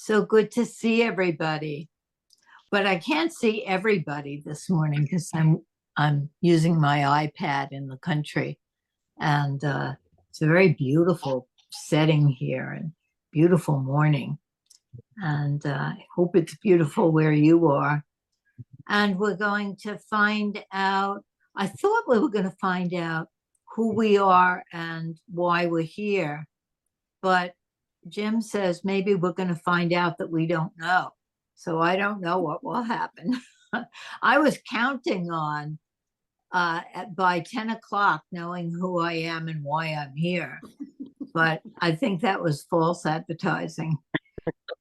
So good to see everybody. But I can't see everybody this morning because I'm using my iPad in the country, and it's a very beautiful setting here and beautiful morning. And I hope it's beautiful where you are. And we're going to find out. I thought we were going to find out who we are and why we're here, but Jim says maybe we're going to find out that we don't know. So I don't know what will happen. I was counting on by 10 o'clock knowing who I am and why I'm here. But I think that was false advertising.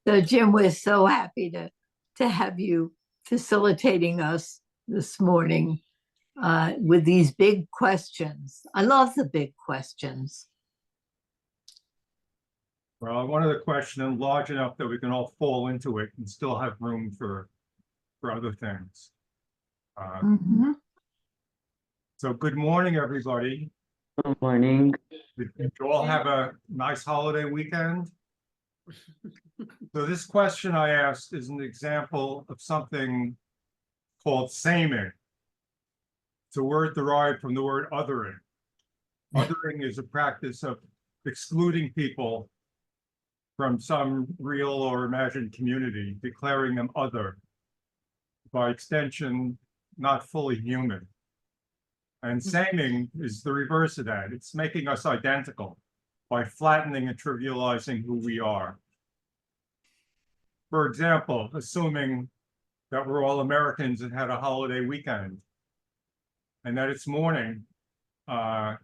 So Jim, we're so happy to have you facilitating us this morning with these big questions. I love the big questions. Well, I wanted a question large enough that we can all fall into it and still have room for other things. So good morning, everybody. Good morning. Did you all have a nice holiday weekend? So this question I asked is an example of something called saming. It's a word derived from the word othering. Othering is a practice of excluding people from some real or imagined community, declaring them other, by extension, not fully human. And saming is the reverse of that. It's making us identical by flattening and trivializing who we are. For example, assuming that we're all Americans and had a holiday weekend, and that it's morning, and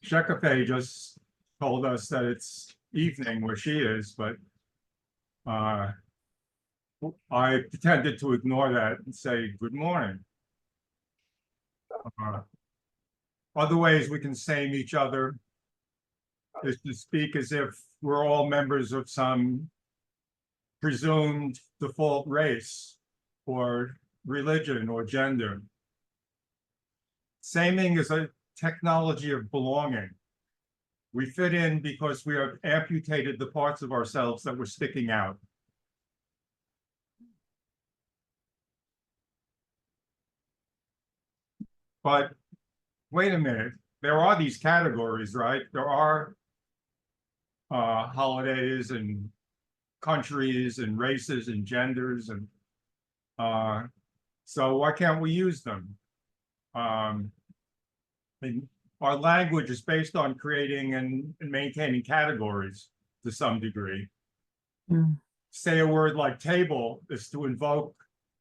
Shekafe just told us that it's evening where she is, but I pretended to ignore that and say good morning. Other ways we can same each other is to speak as if we're all members of some presumed default race or religion or gender. Saming is a technology of belonging. We fit in because we have amputated the parts of ourselves that were sticking out. But wait a minute, there are these categories, right? There are holidays and countries and races and genders, and so why can't we use them? I mean, our language is based on creating and maintaining categories to some degree. Say a word like table is to invoke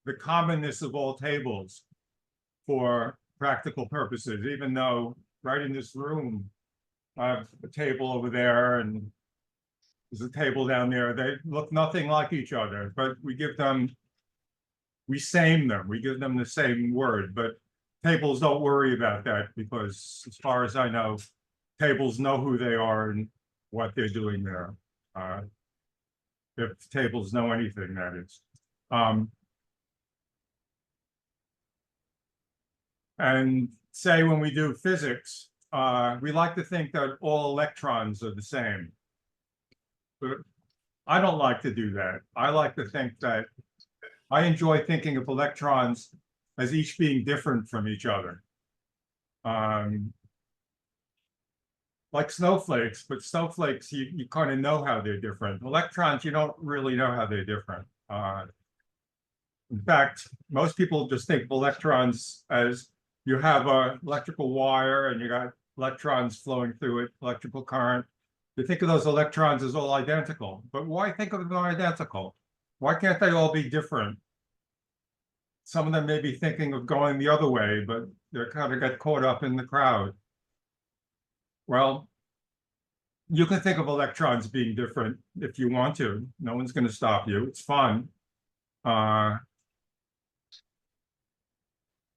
the commonness of all tables for practical purposes, even though right in this room, I have a table over there and there's a table down there. They look nothing like each other, but we same them, we give them the same word, but tables don't worry about that because as far as I know, tables know who they are and what they're doing there. If tables know anything, that is. And say when we do physics, we like to think that all electrons are the same. But I don't like to do that. I like to think that I enjoy thinking of electrons as each being different from each other. Like snowflakes, but snowflakes, you kind of know how they're different. Electrons, you don't really know how they're different. In fact, most people just think of electrons as you have an electrical wire and you got electrons flowing through it, electrical current. You think of those electrons as all identical, but why think of them identical? Why can't they all be different? Some of them may be thinking of going the other way, but they kind of get caught up in the crowd. Well, you can think of electrons being different if you want to. No one's going to stop you. It's fun. I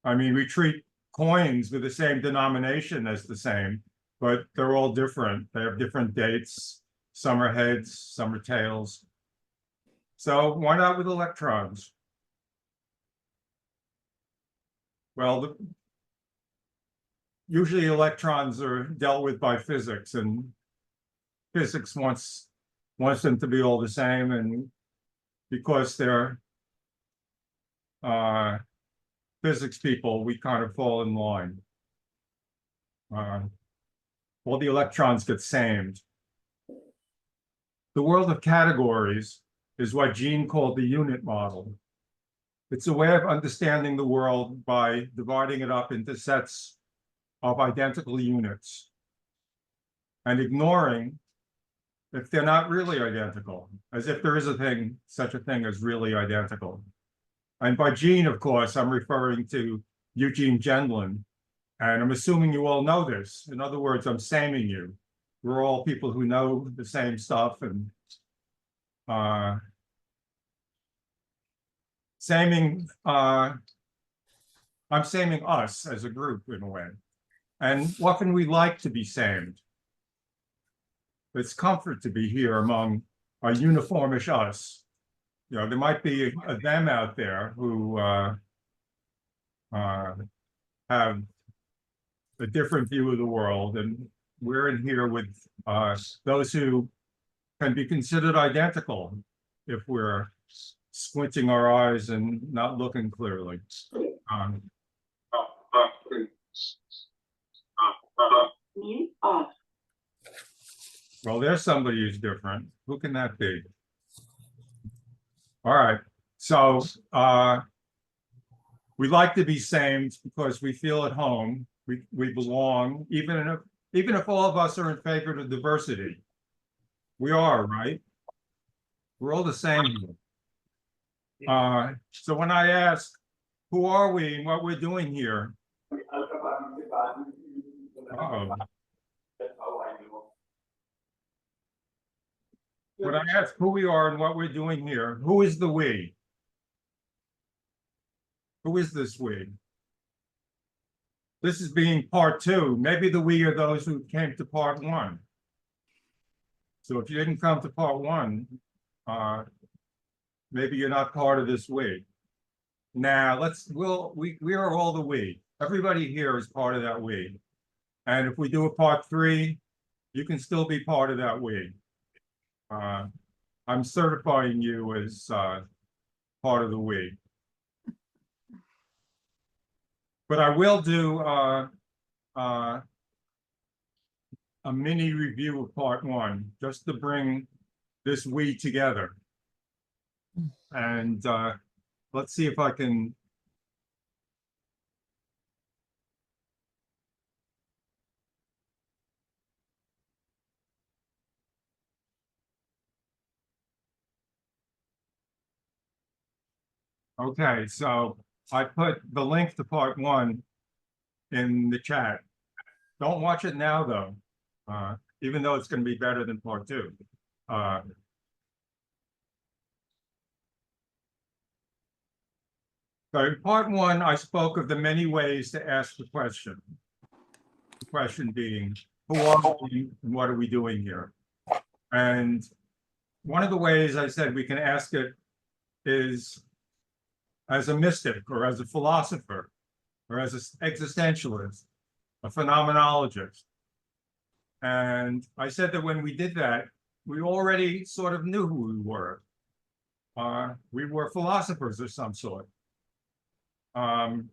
mean, we treat coins with the same denomination as the same, but they're all different. They have different dates. Some are heads, some are tails. So why not with electrons? Well, usually electrons are dealt with by physics, and physics wants wants them to be all the same, and because they're physics people, we kind of fall in line. All the electrons get samed. The world of categories is what Gene called the unit model. It's a way of understanding the world by dividing it up into sets of identical units and ignoring if they're not really identical, as if there is such a thing as really identical. And by Gene, of course, I'm referring to Eugene Gendlin, and I'm assuming you all know this. In other words, I'm saming you. We're all people who know the same stuff, and saming, I'm saming us as a group in a way. And often we like to be samed. It's comfort to be here among a uniformish us. You know, there might be a them out there who have a different view of the world, and we're in here with those who can be considered identical if we're squinting our eyes and not looking clearly. Well, there's somebody who's different. Who can that be? All right. So we like to be same because we feel at home. We belong, even if all of us are in favor of diversity. We are, right? We're all the same here. So when I ask, who are we and what we're doing here? Uh-oh. When I ask who we are and what we're doing here, who is the we? Who is this we? This is being part two. Maybe the we are those who came to part one. So if you didn't come to part one, maybe you're not part of this we. Now we are all the we. Everybody here is part of that we. And if we do a part three, you can still be part of that we. I'm certifying you as part of the we. But I will do a mini review of part one, just to bring this we together. And let's see if I can. Okay, so I put the link to part one in the chat. Don't watch it now, though, even though it's going to be better than part two. So in part one, I spoke of the many ways to ask the question. The question being, who are we and what are we doing here? And one of the ways I said we can ask it is as a mystic or as a philosopher or as an existentialist, a phenomenologist. And I said that when we did that, we already sort of knew who we were. We were philosophers of some sort. But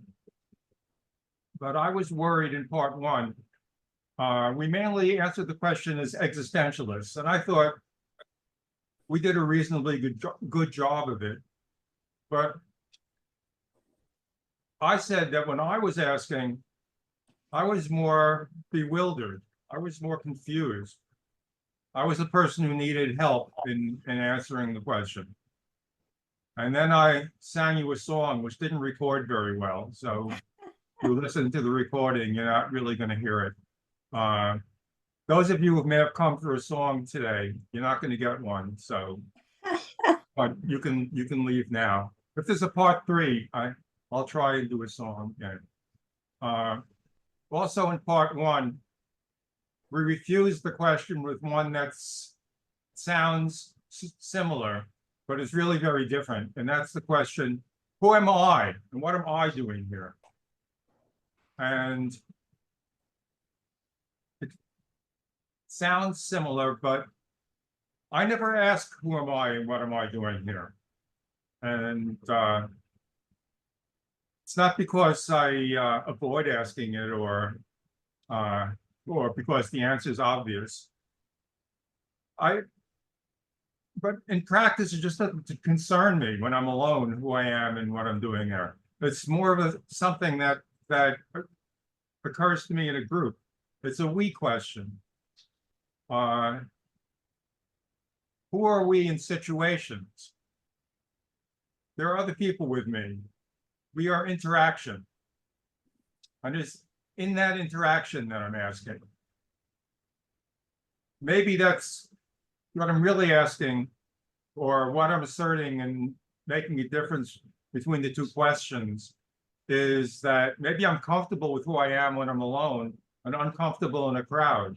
I was worried in part one. We mainly answered the question as existentialists, and I thought we did a reasonably good job of it. But I said that when I was asking, I was more bewildered. I was more confused. I was the person who needed help in answering the question. And then I sang you a song which didn't record very well. So if you listen to the recording, you're not really going to hear it. Those of you who may have come for a song today, you're not going to get one. So, but you can leave now. If there's a part three, I'll try and do a song again. Also in part one, we refused the question with one that sounds similar, but is really very different. And that's the question, who am I and what am I doing here? And it sounds similar, but I never ask who am I and what am I doing here. And it's not because I avoid asking it or because the answer is obvious. But in practice, it just doesn't concern me when I'm alone who I am and what I'm doing there. It's more of something that occurs to me in a group. It's a we question. Who are we in situations? There are other people with me. We are interaction. And it's in that interaction that I'm asking. Maybe that's what I'm really asking, or what I'm asserting and making a difference between the two questions is that maybe I'm comfortable with who I am when I'm alone and uncomfortable in a crowd.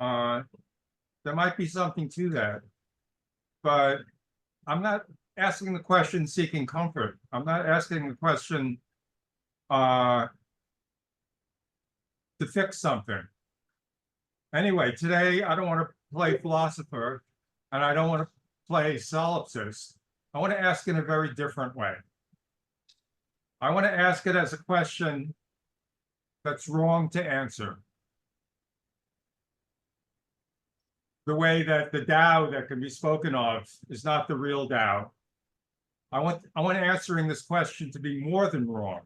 There might be something to that, but I'm not asking the question seeking comfort. I'm not asking the question to fix something. Anyway, today I don't want to play philosopher and I don't want to play solipsist. I want to ask in a very different way. I want to ask it as a question that's wrong to answer. The way that the Tao that can be spoken of is not the real Tao. I want answering this question to be more than wrong.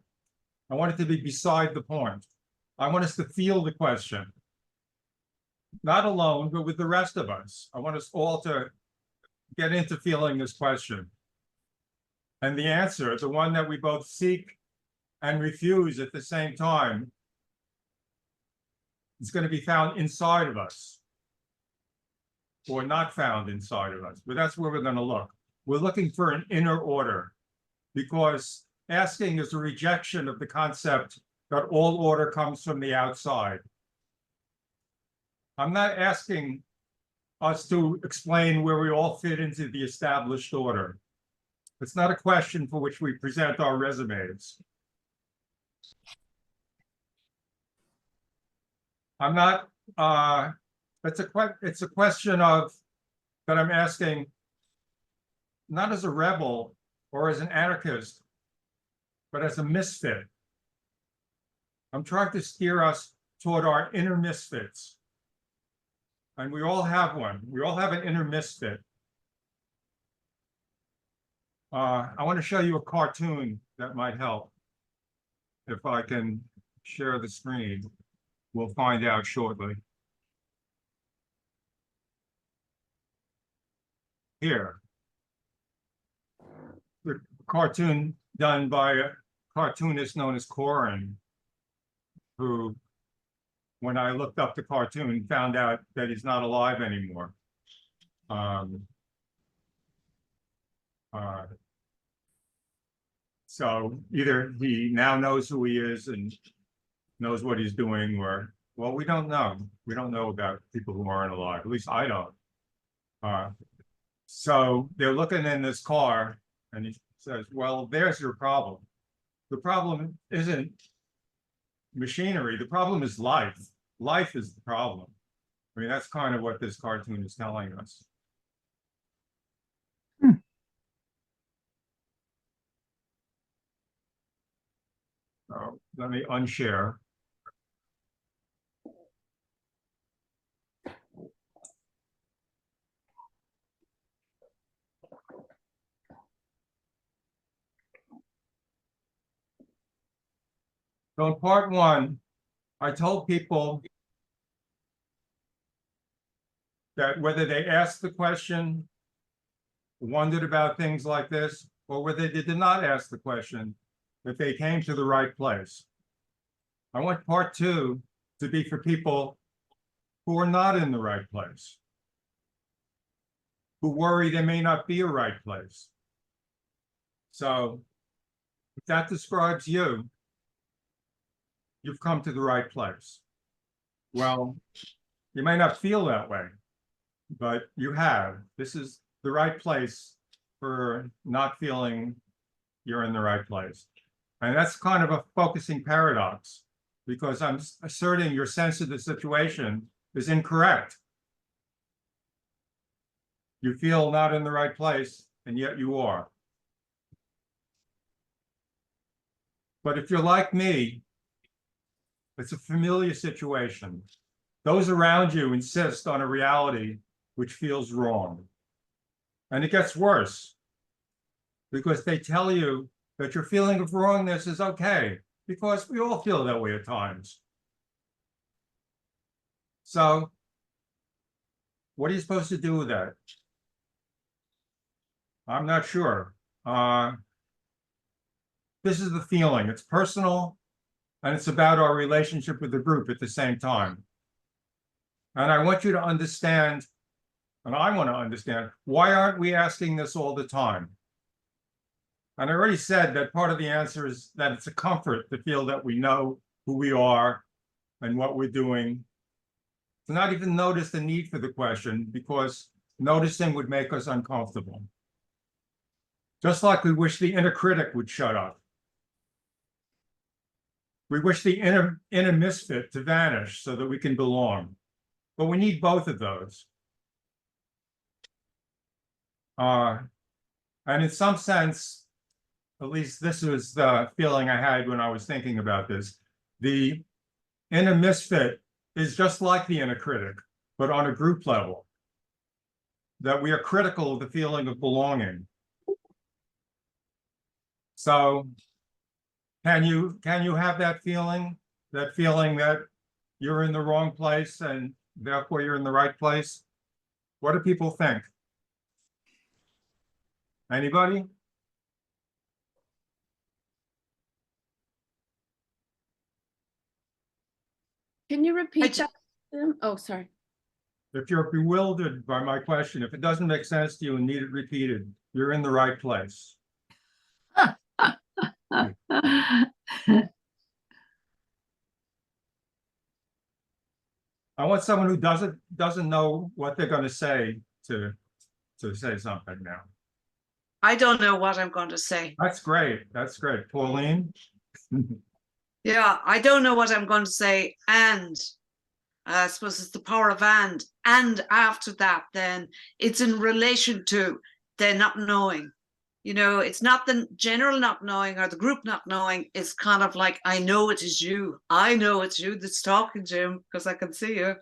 I want it to be beside the point. I want us to feel the question. Not alone, but with the rest of us. I want us all to get into feeling this question. And the answer, the one that we both seek and refuse at the same time, is going to be found inside of us, or not found inside of us. But that's where we're going to look. We're looking for an inner order, because asking is a rejection of the concept that all order comes from the outside. I'm not asking us to explain where we all fit into the established order. It's not a question for which we present our resumes. I'm not, it's a question of, that I'm asking, not as a rebel or as an anarchist, but as a misfit. I'm trying to steer us toward our inner misfits. And we all have one. We all have an inner misfit. I want to show you a cartoon that might help. If I can share the screen, we'll find out shortly. Here. The cartoon done by a cartoonist known as Corin, who, when I looked up the cartoon, found out that he's not alive anymore. So either he now knows who he is and knows what he's doing, or, well, we don't know. We don't know about people who aren't alive. At least I don't. So they're looking in this car, and he says, well, there's your problem. The problem isn't machinery. The problem is life. Life is the problem. I mean, that's kind of what this cartoon is telling us. So let me unshare. So in part one, I told people that whether they asked the question, wondered about things like this, or whether they did not ask the question, that they came to the right place. I want part two to be for people who are not in the right place, who worry there may not be a right place. So if that describes you, you've come to the right place. Well, you may not feel that way, but you have. This is the right place for not feeling you're in the right place. And that's kind of a focusing paradox, because I'm asserting your sense of the situation is incorrect. You feel not in the right place, and yet you are. But if you're like me, it's a familiar situation. Those around you insist on a reality which feels wrong. And it gets worse because they tell you that your feeling of wrongness is okay, because we all feel that way at times. So, what are you supposed to do with that? I'm not sure. This is the feeling. It's personal, and it's about our relationship with the group at the same time. And I want you to understand, and I want to understand, why aren't we asking this all the time? And I already said that part of the answer is that it's a comfort to feel that we know who we are and what we're doing. To not even notice the need for the question, because noticing would make us uncomfortable. Just like we wish the inner critic would shut up. We wish the inner misfit to vanish so that we can belong. But we need both of those. And in some sense, at least this was the feeling I had when I was thinking about this, the inner misfit is just like the inner critic, but on a group level. That we are critical of the feeling of belonging. So can you have that feeling that you're in the wrong place and therefore you're in the right place? What do people think? Anybody? Can you repeat that? Oh, sorry. If you're bewildered by my question, if it doesn't make sense to you and need it repeated, you're in the right place. I want someone who doesn't know what they're going to say to say something now. I don't know what I'm going to say. That's great. That's great. Pauline? Yeah, I don't know what I'm going to say. And I suppose it's the power of and. And after that, then it's in relation to the not knowing. You know, it's not the general not knowing or the group not knowing. It's kind of like, I know it is you. I know it's you that's talking, Jim, because I can see you.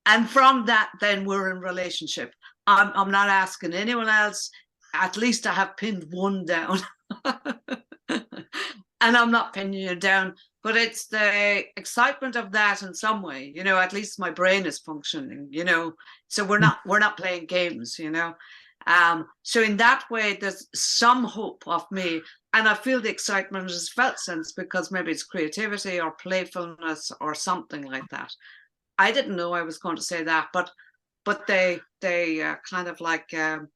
And from that, then we're in relationship. I'm not asking anyone else. At least I have pinned one down. And I'm not pinning you down, but it's the excitement of that in some way, you know, at least my brain is functioning, you know, so we're not playing games, you know. So in that way, there's some hope of me, and I feel the excitement is felt sense because maybe it's creativity or playfulness or something like that. I didn't know I was going to say that, but they kind of like the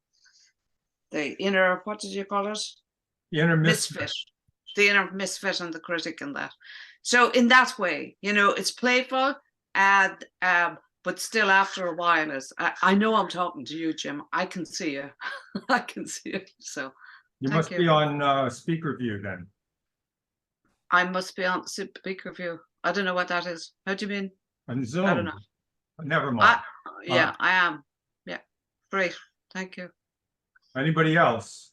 inner, what did you call it? The inner Misfit. The inner misfit and the critic in that. So in that way, you know, it's playful, and but still after a while is I know I'm talking to you, Jim. I can see you. I can see you. So you must be on speaker view then. I must be on speaker view. I don't know what that is. How do you mean? On Zoom. I don't know. Never mind. Yeah, I am. Yeah, great. Thank you. Anybody else?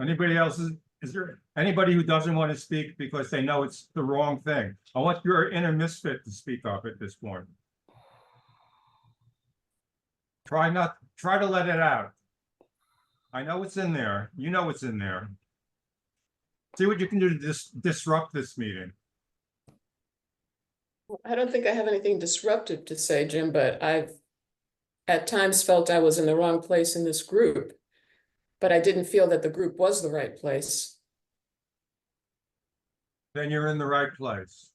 Anybody else? Is there anybody who doesn't want to speak because they know it's the wrong thing? I want your inner misfit to speak up at this point. Try to let it out. I know it's in there. You know it's in there. See what you can do to disrupt this meeting. I don't think I have anything disruptive to say, Jim, but I've at times felt I was in the wrong place in this group, but I didn't feel that the group was the right place. Then you're in the right place.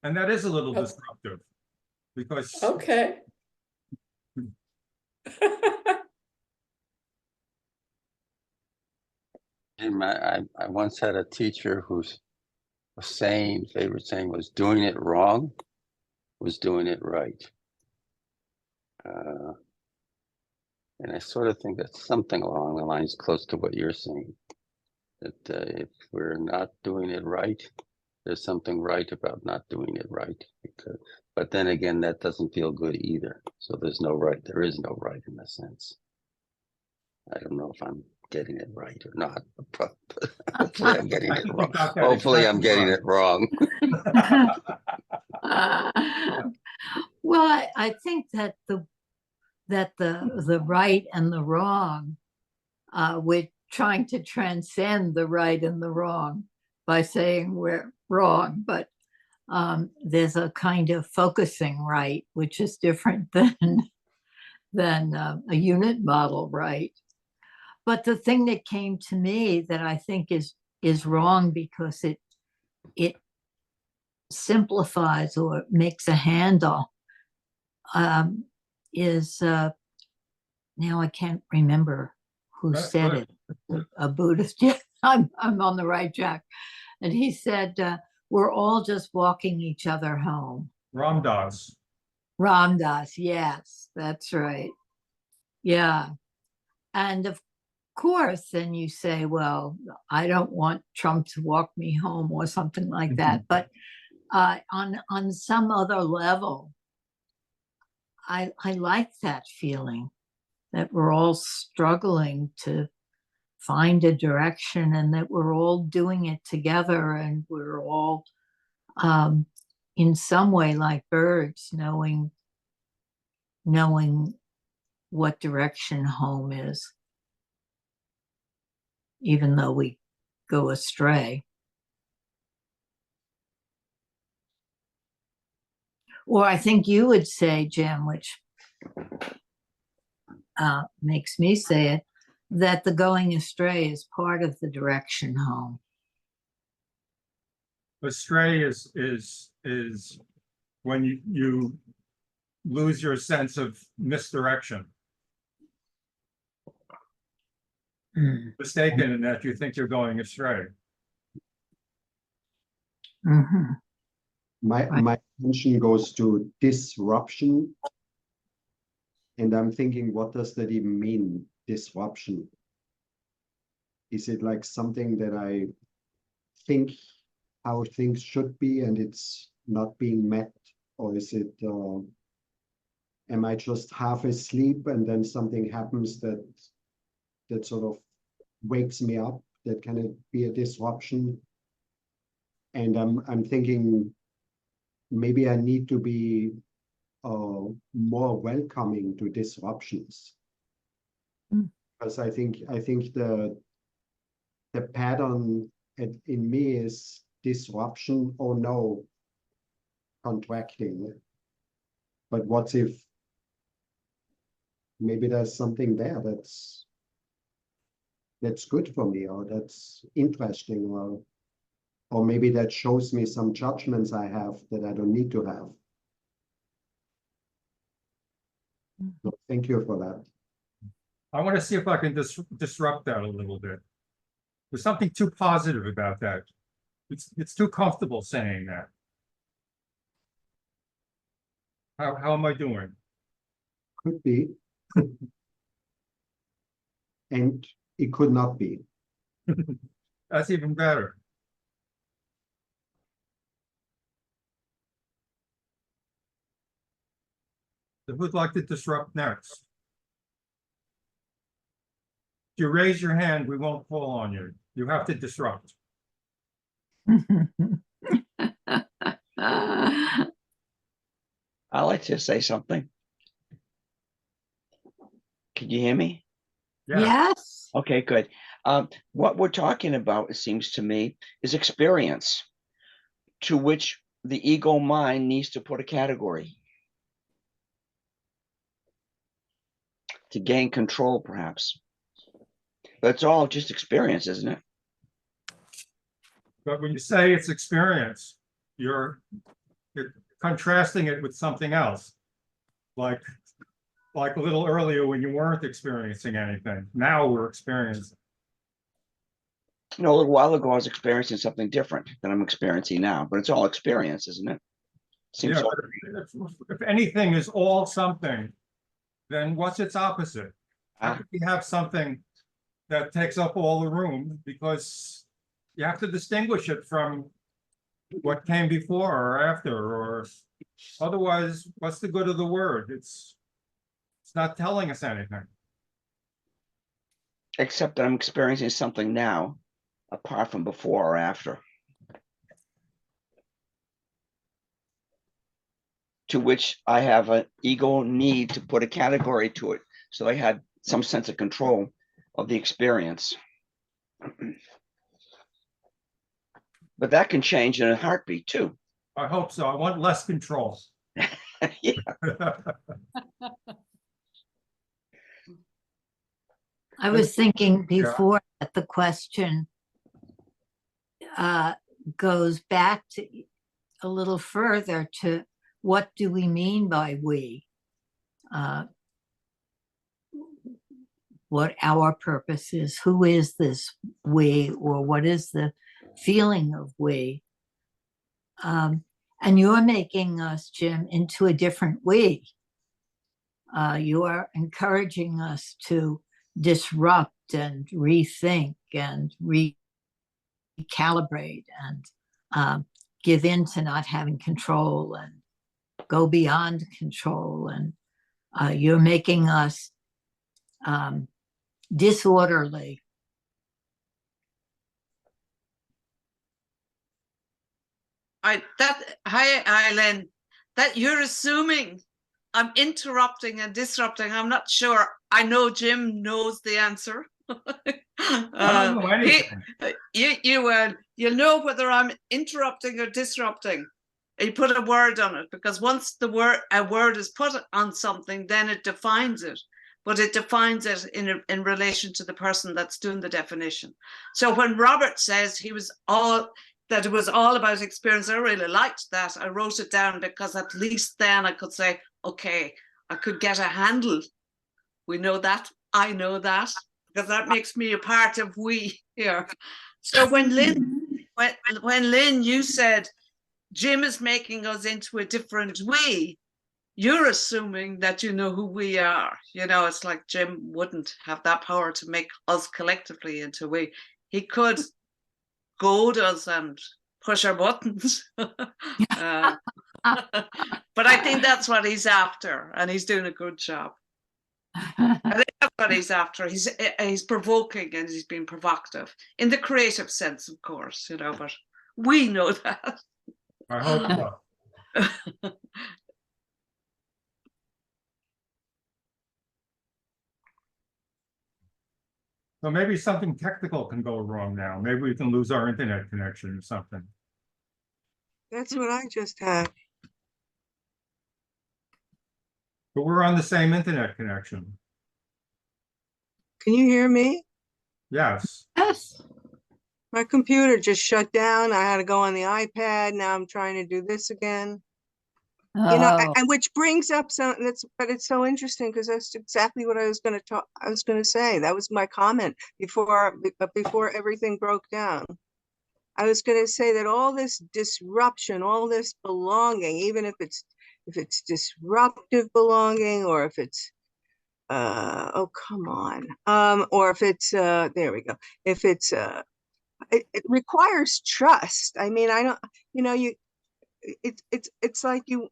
And that is a little disruptive because okay. Jim, I once had a teacher whose favorite saying was, doing it wrong was doing it right. And I sort of think that's something along the lines close to what you're saying, that if we're not doing it right, there's something right about not doing it right, because But then again, that doesn't feel good either. So there's no right. There is no right in a sense. I don't know if I'm getting it right or not. But hopefully I'm getting I it think you wrong. got that Hopefully I'm exactly getting right. it wrong. Well, I think that the right and the wrong, we're trying to transcend the right and the wrong by saying we're wrong, but there's a kind of focusing right, which is different than a unit model right. But the thing that came to me that I think is wrong because it simplifies or makes a handle is now I can't remember who That's said good. it. A Buddhist. Yeah, I'm on the right track. And he said, we're all just walking each other home. Ram Dass. Ram Dass, yes, that's right. Yeah. And of course, then you say, well, I don't want Trump to walk me home or something like that. But on some other level, I like that feeling that we're all struggling to find a direction and that we're all doing it together and we're all in some way like birds knowing what direction home is, even though we go astray. Or I think you would say, Jim, which makes me say it, that the going astray is part of the direction home. Astray is when you lose your sense of misdirection. Mistaken in that you think you're going astray. Mm-hmm. My attention goes to disruption. And I'm thinking, what does that even mean, disruption? Is it like something that I think how things should be and it's not being met? Or is it, am I just half asleep and then something happens that sort of wakes me up? That can be a disruption. And I'm thinking maybe I need to be more welcoming to disruptions. Because I think the pattern in me is disruption or no, contracting. But what if maybe there's something there that's good for me, or that's interesting, or maybe that shows me some judgments I have that I don't need to have. So thank you for that. I want to see if I can disrupt that a little bit. There's something too positive about that. It's too comfortable saying that. How am I doing? Could be. And it could not be. That's even better. Who'd like to disrupt next? If you raise your hand, we won't call on you. You have to disrupt. I'd like to say something. Can you hear me? Yeah. Yes. Okay, good. What we're talking about, it seems to me, is experience to which the ego mind needs to put a category to gain control, perhaps. But it's all just experience, isn't it? But when you say it's experience, you're contrasting it with something else. Like a little earlier when you weren't experiencing anything. Now we're experiencing. You know, a little while ago, I was experiencing something different than I'm experiencing now, but it's all experience, isn't it? Seems Yeah, so. if anything is all something, then what's its opposite? How could we have something that takes up all the room? Because you have to distinguish it from what came before or after, or Otherwise, what's the good of the word? It's not telling us anything. Except that I'm experiencing something now, apart from before or after. To which I have an ego need to put a category to it. So I had some sense of control of the experience. But that can change in a heartbeat too. I hope so. I want less control. Yeah. I was thinking before that the question goes back to a little further to what do we mean by we? What our purpose is, who is this we, or what is the feeling of we? And you're making us, Jim, into a different we. You are encouraging us to disrupt and rethink and recalibrate and give in to not having control and go beyond control. And you're making us disorderly. Hi, Lynn. That you're assuming I'm interrupting and disrupting. I'm not sure. I know Jim knows the answer. I don't know anything. You'll know whether I'm interrupting or disrupting. You put a word on it, because once a word is put on something, then it defines it. But it defines it in relation to the person that's doing the definition. So when Robert says it was all about experience, I really liked that. I wrote it down because at least then I could say, okay, I could get a handle. We know that. I know that, because that makes me a part of we here. So when Lynn, you said Jim is making us into a different we, you're assuming that you know who we are. You know, it's like Jim wouldn't have that power to make us collectively into we. He could goad us and push our buttons. But I think that's what he's after, and he's doing a good job. I think that's what he's after. He's provoking, and he's being provocative in the creative sense, of course, you know, but we know that. I hope so. So maybe something technical can go wrong now. Maybe we can lose our internet connection or something. That's what I just had. But we're on the same internet connection. Can you hear me? Yes. Yes. My computer just shut down. I had to go on the iPad. Now I'm trying to do this again. You know, Oh, and which brings up but it's so interesting because that's exactly what I was going to say. That was my comment before everything broke down. I was going to say that all this disruption, all this belonging, even if it's disruptive belonging, or if it's oh come on, or if it's there we go, if it's it requires trust. I mean, I don't, you know, it's like you're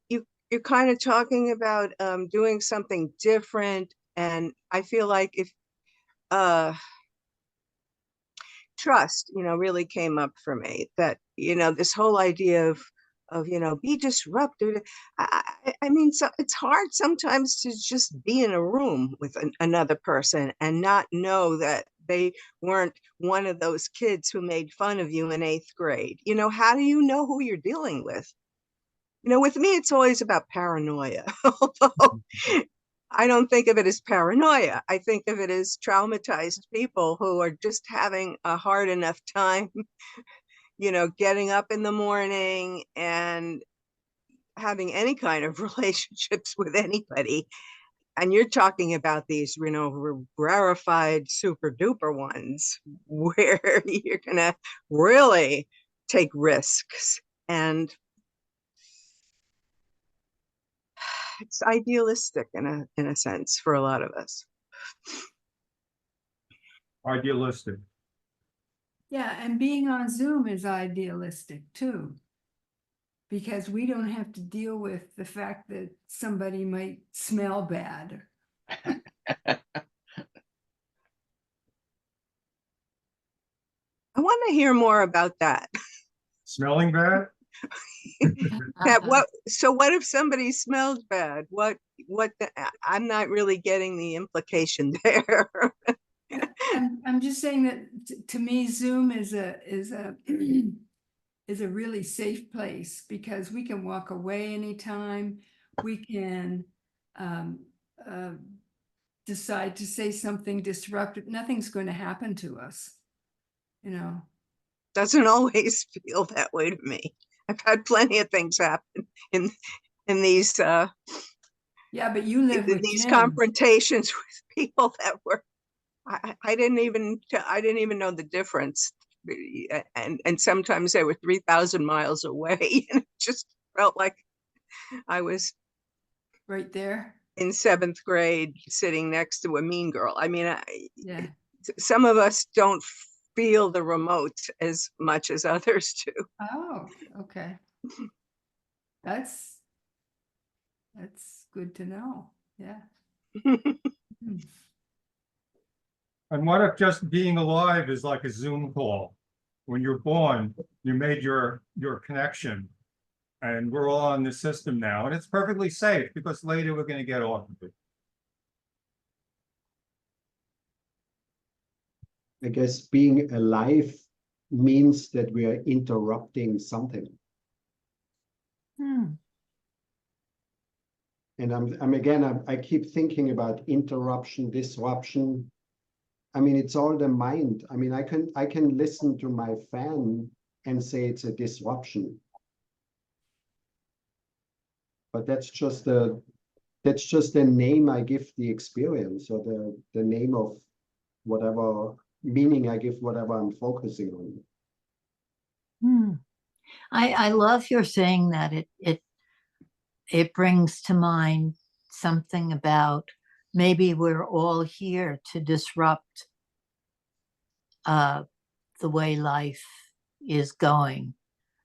kind of talking about doing something different, and I feel like if trust, you know, really came up for me, that, you know, this whole idea of, you know, be disruptive. I mean, so it's hard sometimes to just be in a room with another person and not know that they weren't one of those kids who made fun of you in 8th grade. You know, how do you know who you're dealing with? You know, with me, it's always about paranoia. Although I don't think of it as paranoia. I think of it as traumatized people who are just having a hard enough time, you know, getting up in the morning and having any kind of relationships with anybody. And you're talking about these, you know, rarefied super duper ones where you're going to really take risks. And it's idealistic in a sense for a lot of us. Idealistic. Yeah, and being on Zoom is idealistic too. because we don't have to deal with the fact that somebody might smell bad. I want to hear more about that. Smelling bad? So what if somebody smells bad? I'm not really getting the implication there. I'm just saying that to me, Zoom is a is a really safe place because we can walk away anytime. We can decide to say something disruptive. Nothing's going to happen to us, you know. Doesn't always feel that way to me. I've had plenty of things happen in these Yeah, but you live with these Jim. confrontations with people that were I didn't even know the difference, and sometimes they were 3,000 miles away, and it just felt like I was Right there. in 7th grade sitting next to a mean girl. I mean, Yeah. some of us don't feel the remote as much as others do. Oh, okay. That's good to know. Yeah. Hmm. And what if just being alive is like a Zoom call? When you're born, you made your connection, and we're all on the system now, and it's perfectly safe because later we're going to get off of it. I guess being alive means that we are interrupting something. Hmm. And I keep thinking about interruption, disruption. I mean, it's all the mind. I mean, I can listen to my fan and say it's a disruption. But that's just the name I give the experience, or the name of whatever meaning I give whatever I'm focusing on. Hmm. I love your saying that. It brings to mind something about maybe we're all here to disrupt the way life is going.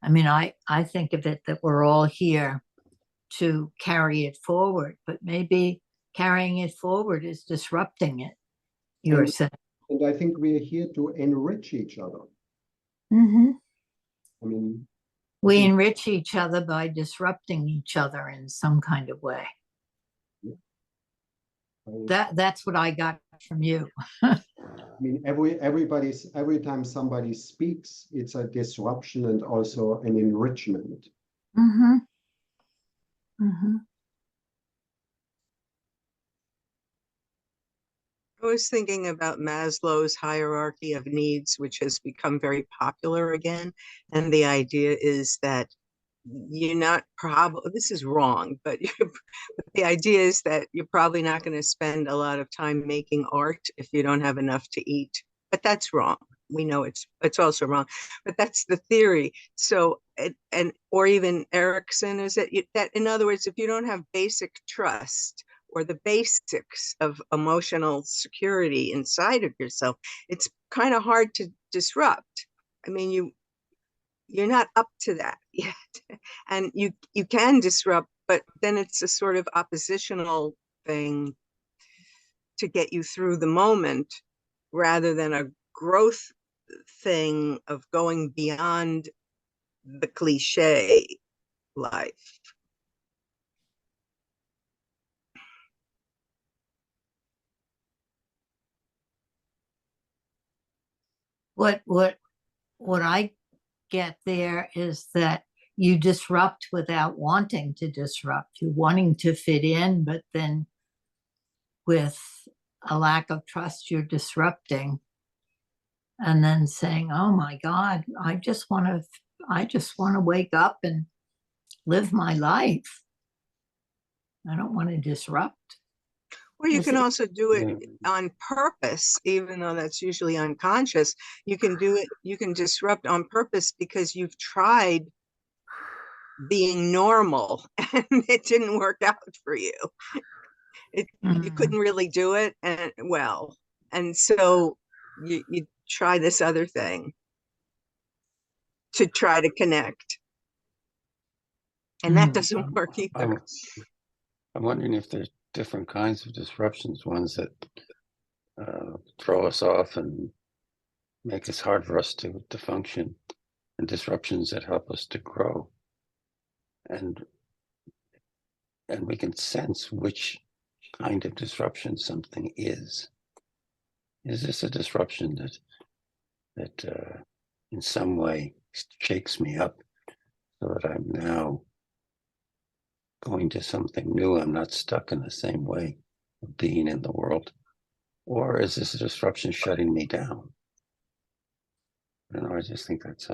I mean, I think of it that we're all here to carry it forward, but maybe carrying it forward is disrupting it, you're saying. And I think we're here to enrich each other. Mm-hmm. I mean, We enrich each other by disrupting each other in some kind of way. That's what I got from you. I mean, every time somebody speaks, it's a disruption and also an enrichment. Mm-hmm. Mm-hmm. I was thinking about Maslow's hierarchy of needs, which has become very popular again. And the idea is that you're not probably, this is wrong, but the idea is that you're probably not going to spend a lot of time making art if you don't have enough to eat. But that's wrong. We know it's also wrong, but that's the theory. So, or even Erickson is that in other words, if you don't have basic trust or the basics of emotional security inside of yourself, it's kind of hard to disrupt. I mean, you're not up to that yet, and you can disrupt, but then it's a sort of oppositional thing to get you through the moment rather than a growth thing of going beyond the cliche life. What I get there is that you disrupt without wanting to disrupt. You're wanting to fit in, but then with a lack of trust, you're disrupting. And then saying, "Oh my God, I just want to wake up and live my life. I don't want to disrupt." Or you can also do it on purpose, even though that's usually unconscious. You can do it, you can disrupt on purpose because you've tried being normal and it didn't work out for you. You couldn't really do it, and so you try this other thing to try to connect. And that Mm. doesn't work either. I'm wondering if there's different kinds of disruptions, ones that throw us off and make it hard for us to function, and disruptions that help us to grow. And we can sense which kind of disruption something is. Is this a disruption that in some way shakes me up so that I'm now going to something new? I'm not stuck in the same way of being in the world. Or is this a disruption shutting me down? I don't know, I just think that's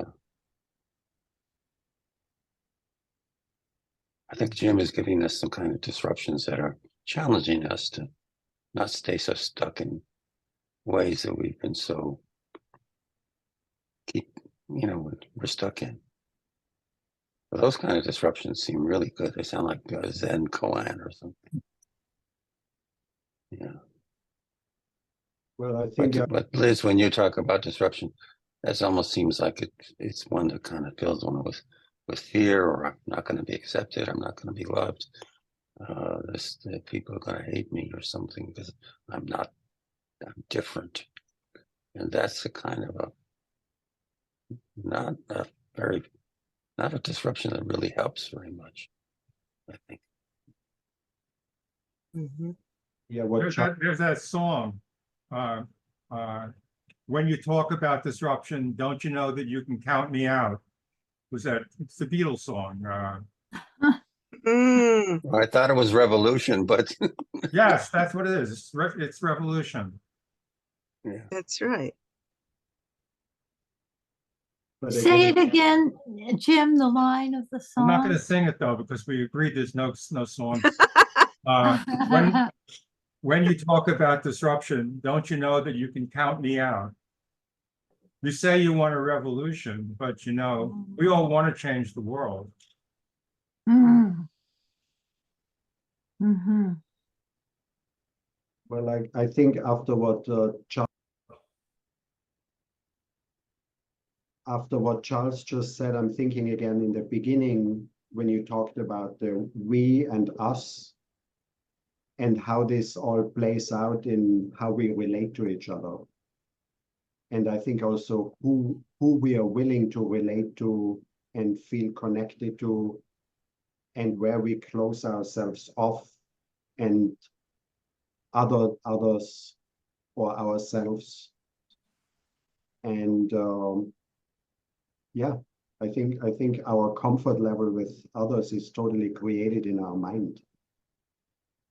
I think Jim is giving us some kind of disruptions that are challenging us to not stay so stuck in ways that we've been so we're stuck in. But those kind of disruptions seem really good. They sound like Zen koan or something. Yeah. Well, I think But Liz, when you talk about disruption, that almost seems like it's one that kind of fills one with fear, or I'm not going to be accepted, I'm not going to be loved. People are going to hate me or something because I'm different. And that's a kind of not a disruption that really helps very much, I think. yeah, There's that song. When you talk about disruption, don't you know that you can count me out? It's the Beatles song. Well, I thought it was revolution, but Yes, that's what it is. It's revolution. yeah. That's right. but Say it again, again, Jim, the line of the I'm not going to song. sing it though, because we agreed there's no songs. When you talk about disruption, don't you know that you can count me out? You say you want a revolution, but we all want to change the world. Mm. Mm-hmm. well, I think after what Charles just said, I'm thinking again in the beginning when you talked about the we and us and how this all plays out in how we relate to each other. And I think also who we are willing to relate to and feel connected to, and where we close ourselves off and others or ourselves. And yeah, I think our comfort level with others is totally created in our mind.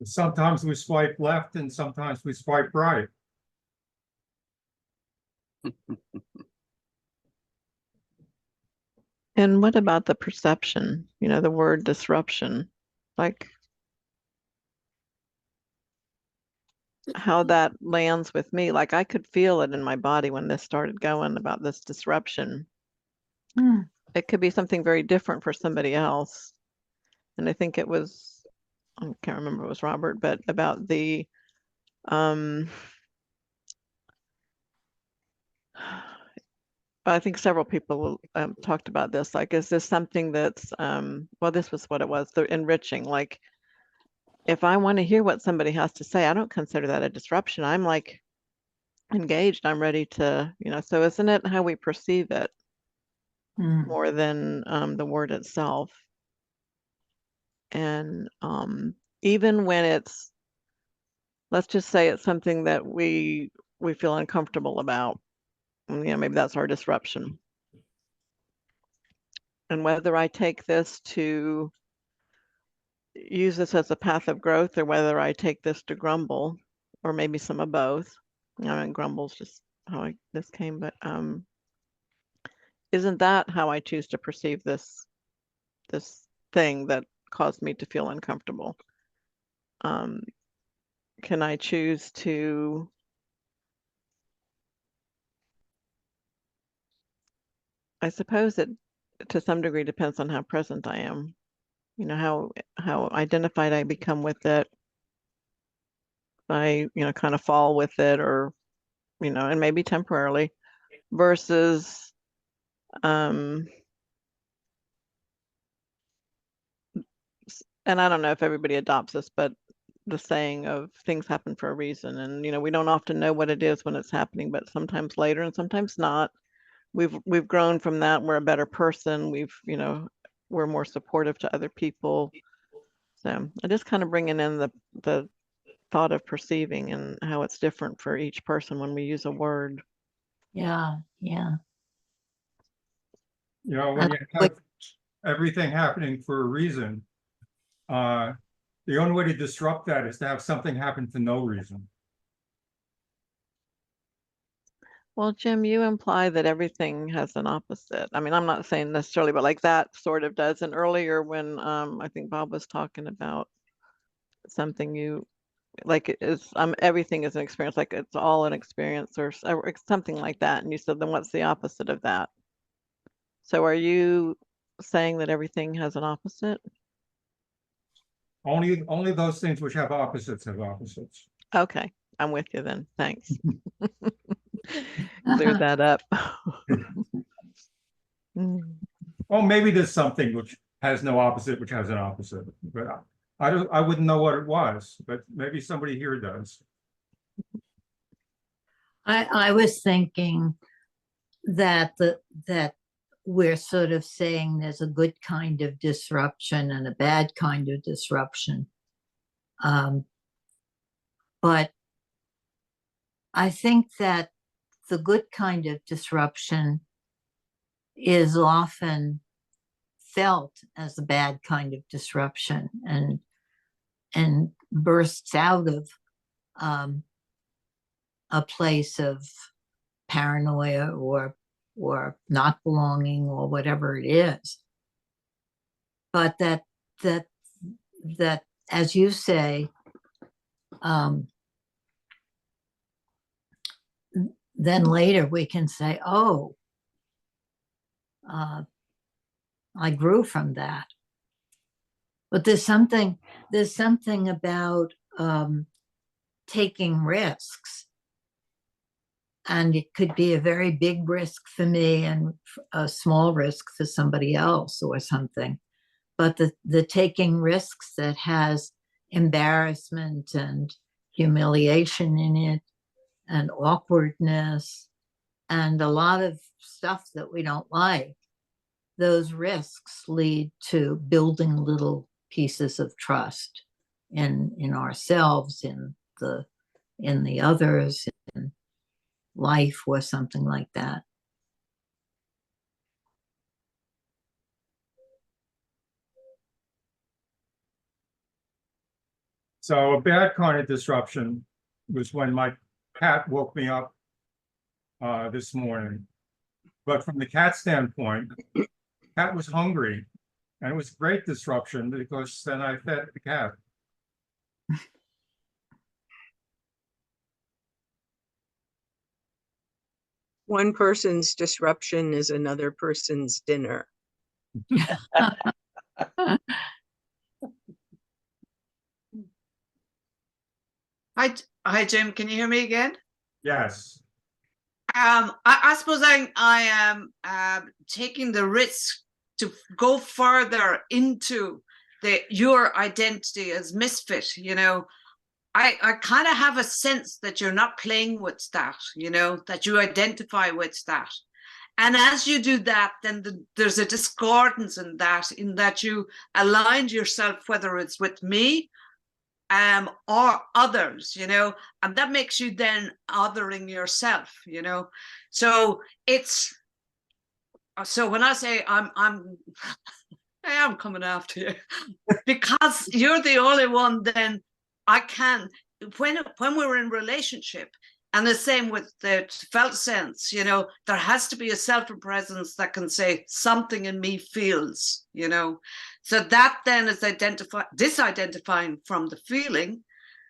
Sometimes we swipe left and sometimes we swipe right. And what about the perception? The word disruption, like how that lands with me. Like I could feel it in my body when this started going about this disruption. Mm. It could be something very different for somebody else. And I think it was, I can't remember if it was Robert, but about the I think several people talked about this. Like, is this something that's, well, this was what it was, the enriching. Like, if I want to hear what somebody has to say, I don't consider that a disruption. I'm like engaged. I'm ready to, so isn't it how we perceive it more than the word itself? And even when it's, let's just say it's something that we feel uncomfortable about, maybe that's our disruption. And whether I take this to use this as a path of growth or whether I take this to grumble, or maybe some of both. Grumble's just how this came, but isn't that how I choose to perceive this thing that caused me to feel uncomfortable? Can I choose to I suppose it to some degree depends on how present I am, how identified I become with it. I kind of fall with it, or and maybe temporarily, versus and I don't know if everybody adopts this, but the saying of things happen for a reason. And, we don't often know what it is when it's happening, but sometimes later and sometimes not. We've grown from that. We're a better person. We're more supportive to other people. So I just kind of bringing in the thought of perceiving and how it's different for each person when we use a word. Yeah, yeah. When you have everything happening for a reason, the only way to disrupt that is to have something happen for no reason. Well, Jim, you imply that everything has an opposite. I mean, I'm not saying necessarily, but like that sort of does. And earlier when I think Bob was talking about something you like it is everything is an experience, like it's all an experience or something like that. And you said, then what's the opposite of that? So are you saying that everything has an opposite? Only those things which have opposites have opposites. Okay, I'm with you then. Thanks. Clear that up. Well, maybe there's something which has no opposite, which has an opposite, but I wouldn't know what it was, but maybe somebody here does. I was thinking that we're sort of saying there's a good kind of disruption and a bad kind of disruption. But I think that the good kind of disruption is often felt as a bad kind of disruption and bursts out of a place of paranoia or not belonging or whatever it is. But that as you say, then later we can say, oh, I grew from that. But there's something about taking risks. And it could be a very big risk for me and a small risk for somebody else or something. But the taking risks that has embarrassment and humiliation in it and awkwardness and a lot of stuff that we don't like, those risks lead to building little pieces of trust in ourselves, in the others, in life or something like that. So a bad kind of disruption was when my cat woke me up this morning. But from the cat standpoint, cat was hungry, and it was great disruption because then I fed the cat. One person's disruption is another person's dinner. Hi, Jim. Can you hear me again? Yes. I suppose I am taking the risk to go further into your identity as misfit. I kind of have a sense that you're not playing with that, that you identify with that. And as you do that, then there's a discordance in that you aligned yourself, whether it's with me or others, and that makes you then othering yourself, So when I say I am coming after you because you're the only one, then I can, when we're in relationship, and the same with the felt sense, there has to be a self-presence that can say something in me feels, So that then is disidentifying from the feeling,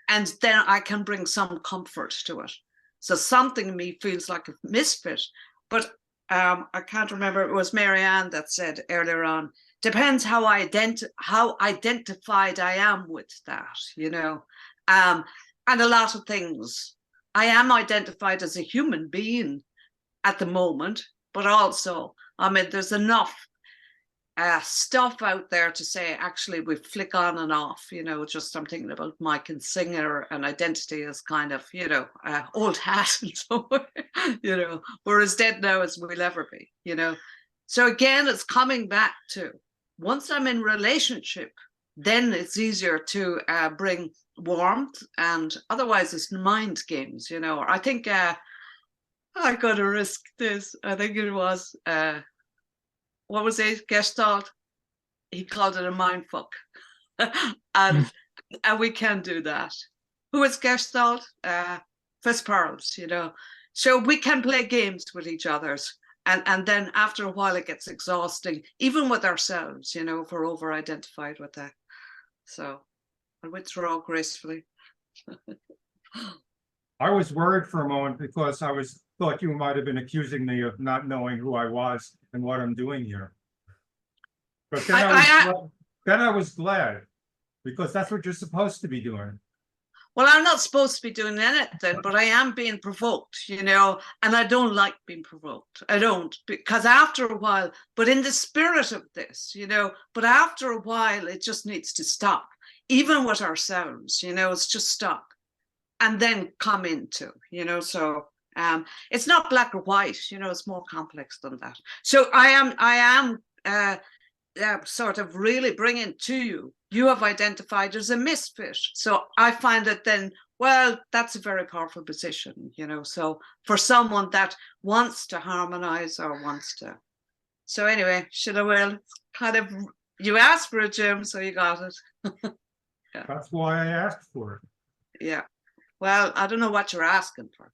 and then I can bring some comfort to it. So something in me feels like a misfit, but I can't remember, it was Marianne that said earlier on, depends how identified I am with that, and a lot of things. I am identified as a human being at the moment, but also, there's enough stuff out there to say, actually, we flick on and off, you know, just I'm thinking about Mike and Singer and identity as kind of, you know, old hat and so, you know, we're as dead now as we'll ever be, you know. So again, it's coming back to once I'm in relationship, then it's easier to bring warmth, and otherwise it's mind games, you know. I think I got to risk this. I think it was what was it? Gestalt. He called it a mind fuck, and we can do that. Who is Gestalt? Fitzgerald's, you know. So we can play games with each other's, and then after a while it gets exhausting, even with ourselves, you know, if we're over-identified with that. So I withdraw gracefully. I was worried for a moment because thought you might have been accusing me of not knowing who I was and what I'm doing here. But then I was glad, because that's what you're supposed to be doing. Well, I'm not supposed to be doing anything, but I am being provoked, you know, and I don't like being provoked. I don't, because after a while, but in the spirit of this, you know, but after a while, it just needs to stop, even with ourselves, you know, it's just stop and then come into, you know, so it's not black or white, you know, it's more complex than that. So I am sort of really bringing to you have identified as a misfit. So I find that then, well, that's a very powerful position, you know, so for someone that wants to harmonize or wants to. So anyway, kind of, you asked for it, Jim, so you got it. Yeah. That's why I asked for it. Yeah. Well, I don't know what you're asking for.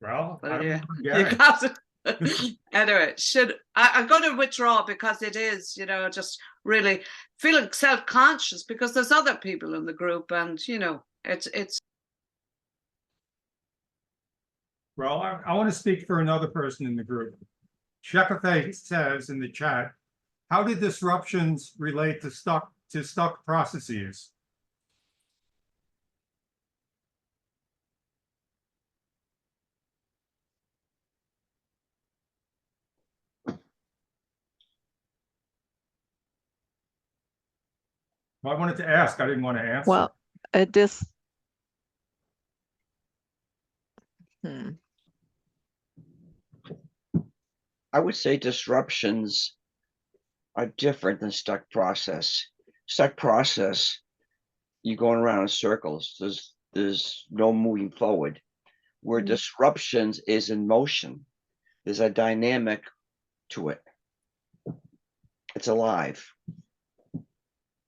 Well, I don't Yeah, get you it. got it. Anyway, I'm going to withdraw, because it is, you know, just really feeling self-conscious because there's other people in the group, and you know, it's. Well, I want to speak for another person in the group. Shekafe says in the chat, how do disruptions relate to stuck processes? Well, I wanted to ask, I didn't want to answer. Well, it just. I would say disruptions are different than stuck process. Stuck process, you're going around in circles. There's no moving forward. Where disruptions is in motion. There's a dynamic to it. It's alive.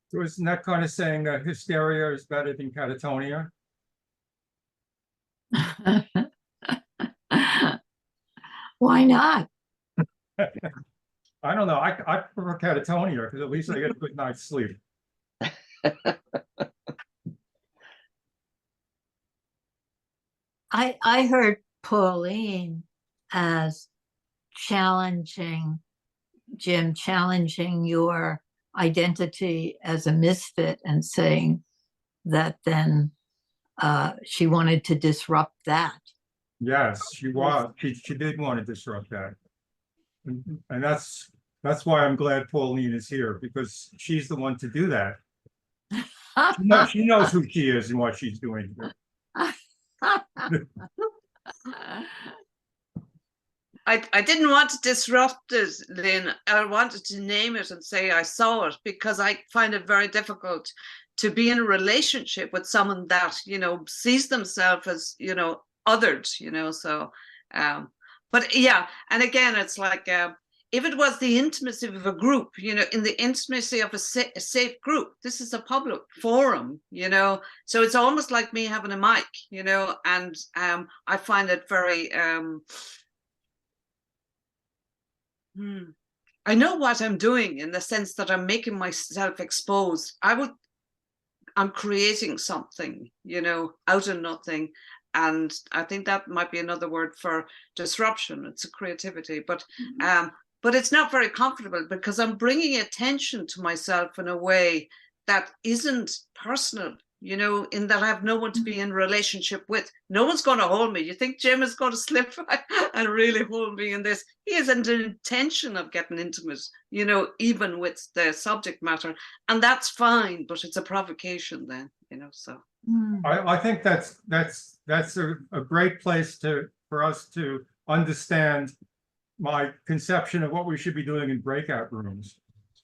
So isn't that kind of saying that hysteria is better than catatonia? Why not? I don't know. I prefer catatonia because at least I get a good night's sleep. I heard Pauline as challenging, Jim, challenging your identity as a misfit and saying that then she wanted to disrupt that. Yes, she was. She did want to disrupt that. And that's why I'm glad Pauline is here, because she's the one to do that. She knows who she is and what she's doing. I didn't want to disrupt it, Lynn. I wanted to name it and say I saw it, because I find it very difficult to be in a relationship with someone that, you know, sees themselves as, you know, othered, you know, so but yeah, and again, it's like if it was the intimacy of a group, you know, in the intimacy of a safe group, this is a public forum, you know, so it's almost like me having a mic, you know, and I find it very I know what I'm doing, in the sense that I'm making myself exposed. I'm creating something, you know, out of nothing. And I think that might be another word for disruption. It's a creativity, but it's not very comfortable, because I'm bringing attention to myself in a way that isn't personal, you know, in that I have no one to be in relationship with. No one's going to hold me. You think Jim is going to slip and really hold me in this? He has an intention of getting intimate, you know, even with the subject matter, and that's fine. But it's a provocation, then, you know. So I think that's a great place for us to understand my conception of what we should be doing in breakout rooms.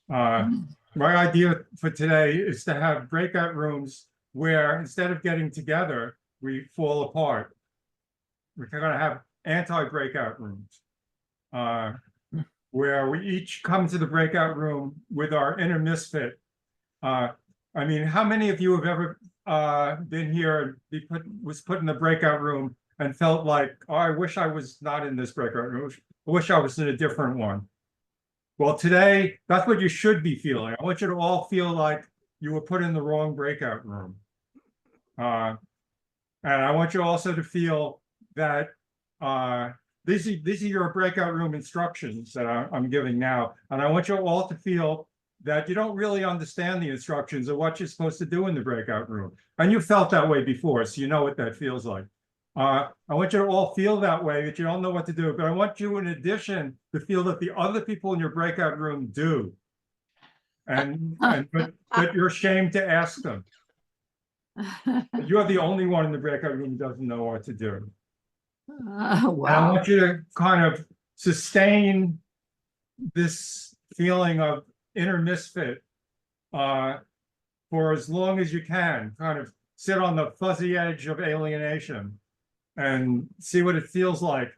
My idea for today is to have breakout rooms where instead of getting together, we fall apart. We're going to have anti-breakout rooms where we each come to the breakout room with our inner misfit. I mean, how many of you have ever been here and was put in the breakout room and felt like, oh, I wish I was not in this breakout room. I wish I was in a different one. Well, today, that's what you should be feeling. I want you to all feel like you were put in the wrong breakout room. And I want you also to feel that these are your breakout room instructions that I'm giving now. And I want you all to feel that you don't really understand the instructions of what you're supposed to do in the breakout room. And you felt that way before, so you know what that feels like. I want you to all feel that way, that you don't know what to do, but I want you, in addition, to feel that the other people in your breakout room do. But you're ashamed to ask them. You're the only one in the breakout room who doesn't know what to do. Wow. And I want you to kind of sustain this feeling of inner misfit for as long as you can. Kind of sit on the fuzzy edge of alienation and see what it feels like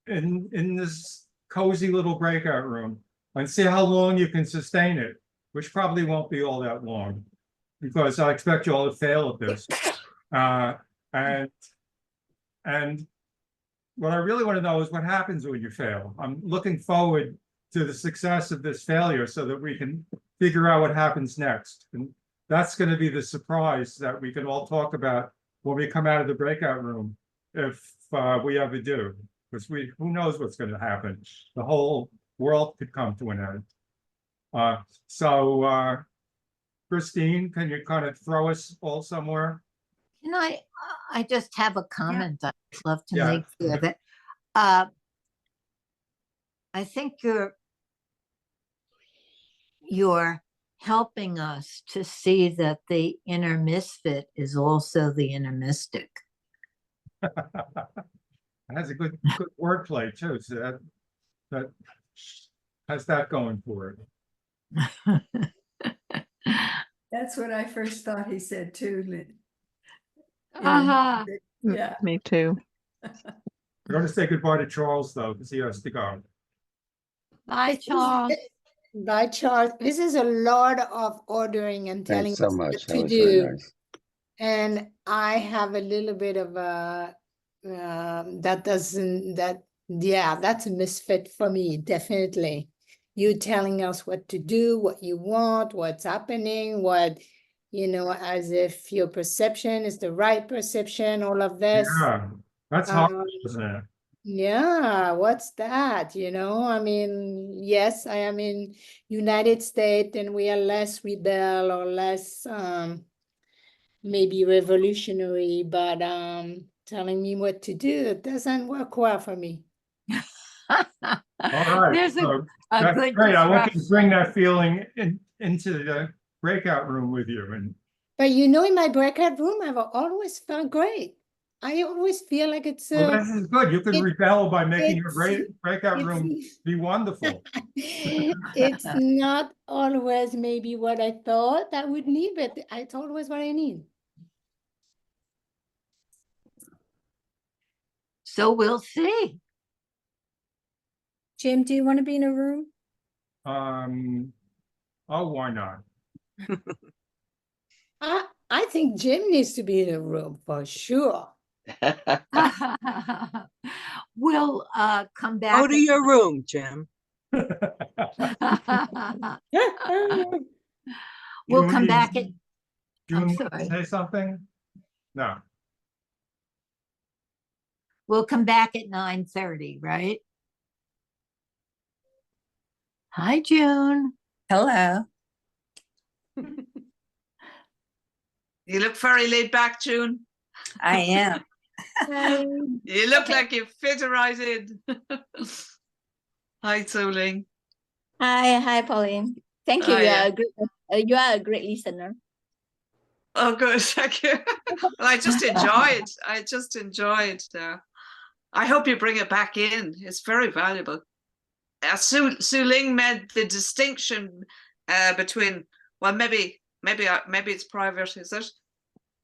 in this cozy little breakout room, and see how long you can sustain it, which probably won't be all that long, because I expect you all to fail at this. And what I really want to know is what happens when you fail. I'm looking forward to the success of this failure so that we can figure out what happens next. And that's going to be the surprise that we can all talk about when we come out of the breakout room, if we ever do, because who knows what's going to happen. The whole world could come to an end. So Christine, can you kind of throw us all somewhere? Can I just have a comment I'd love to make here that I think you're helping us to see that the inner misfit is also the inner mystic. That's a good wordplay too. So that has that going for it. That's what I first thought he said too, Lynn. Yeah. Me too. We're going to say goodbye to Charles, though, because he has to go. Bye, Charles. Bye, Charles. This is a lot of ordering and telling Thanks so us much. what That to was do. very nice. And I have a little bit of a that's a misfit for me, definitely. You telling us what to do, what you want, what's happening, what, you know, as if your perception is the right perception, all of this. Yeah, that's hard, isn't it? Yeah, what's that? You know, I mean, yes, I am in United States and we are less rebel or less maybe revolutionary, but telling me what to do, it doesn't work well for me. All right. There's So a that's good great. I want you to disruption. bring that feeling into the breakout room with you. And But you know, in my breakout room, I've always felt great. I always feel like it's well, this is good. You can rebel by making your breakout room be wonderful. It's not always maybe what I thought I would need, but it's always what I need. So we'll see. Jim, do you want to be in a room? Oh, why not? I think Jim needs to be in a room for sure. We'll come back. Go to your room, Jim. We'll come back at. June, I'm sorry. say something? No. We'll come back at 9:30, right? Hi, June. Hello. You look very laid back, June. I am. You look like you fit right in. Hi, Soling. Hi, Pauline. Thank you. Oh, yeah. You are a great listener. Oh, good. Thank you. Well, I just enjoyed. I hope you bring it back in. It's very valuable. Su Ling made the distinction between, well, maybe it's private, is it?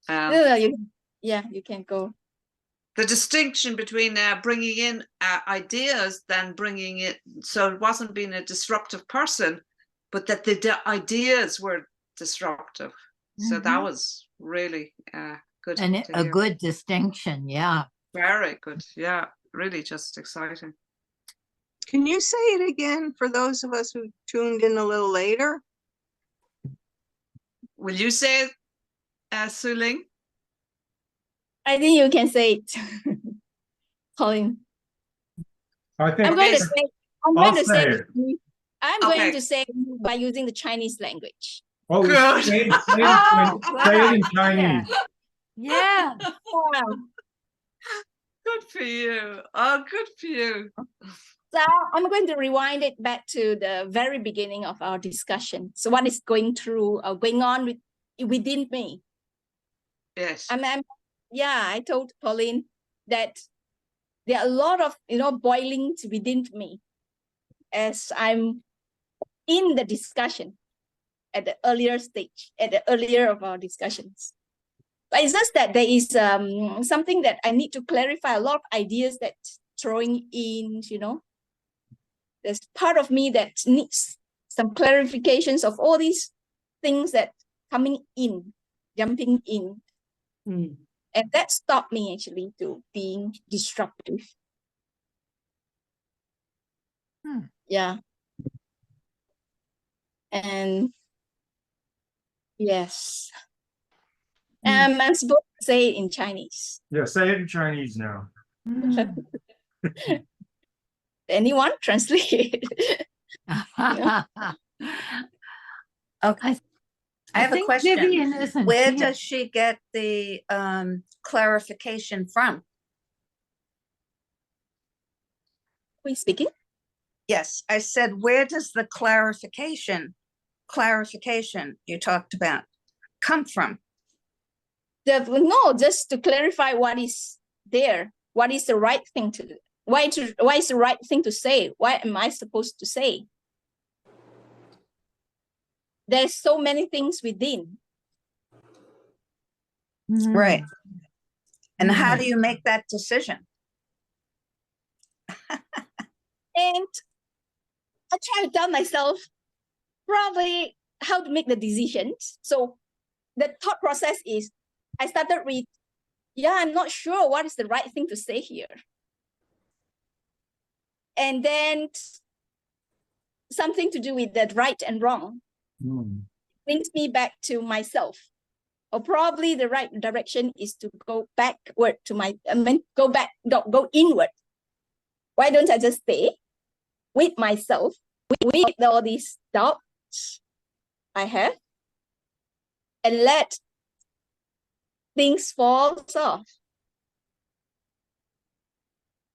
No, you can go. The distinction between bringing in ideas than bringing it, so it wasn't being a disruptive person, but that the ideas were disruptive. So that was really good. And to a hear. good distinction, yeah. Very good. Yeah, really just exciting. Can you say it again for those of us who tuned in a little later? Will you say it, Su Ling? I think you can say it, Pauline. I think I'm going to say. I'm I'll going to say say. it. I'm Okay. going to say by using the Chinese language. Oh, Good. say it in Chinese. Yeah. Wow. Good for you. Oh, good for you. So I'm going to rewind it back to the very beginning of our discussion. So what is going on within me? Yes. I told Pauline that there are a lot of boilings within me as I'm in the discussion at the earlier stage, at the earlier of our discussions. But it's just that there is something that I need to clarify, a lot of ideas that throwing in, there's part of me that needs some clarifications of all these things that coming in, jumping in. And that stopped me actually to being disruptive. Yeah. And yes. I'm supposed to say it in Chinese. Yeah, say it in Chinese now. Anyone translate? Okay. I have a question. Vivian isn't Where here. does she get the clarification from? Who is speaking? Yes, I said, where does the clarification you talked about come from? No, just to clarify what is there. What is the right thing to do? Why is the right thing to say? What am I supposed to say? There's so many things within. Right. And how do you make that decision? And I try to tell myself probably how to make the decisions. So the thought process is, I started with, I'm not sure what is the right thing to say here. And then something to do with that right and wrong brings me back to myself. Or probably the right direction is to go backward to go inward. Why don't I just stay with myself, with all these doubts I have, and let things fall off?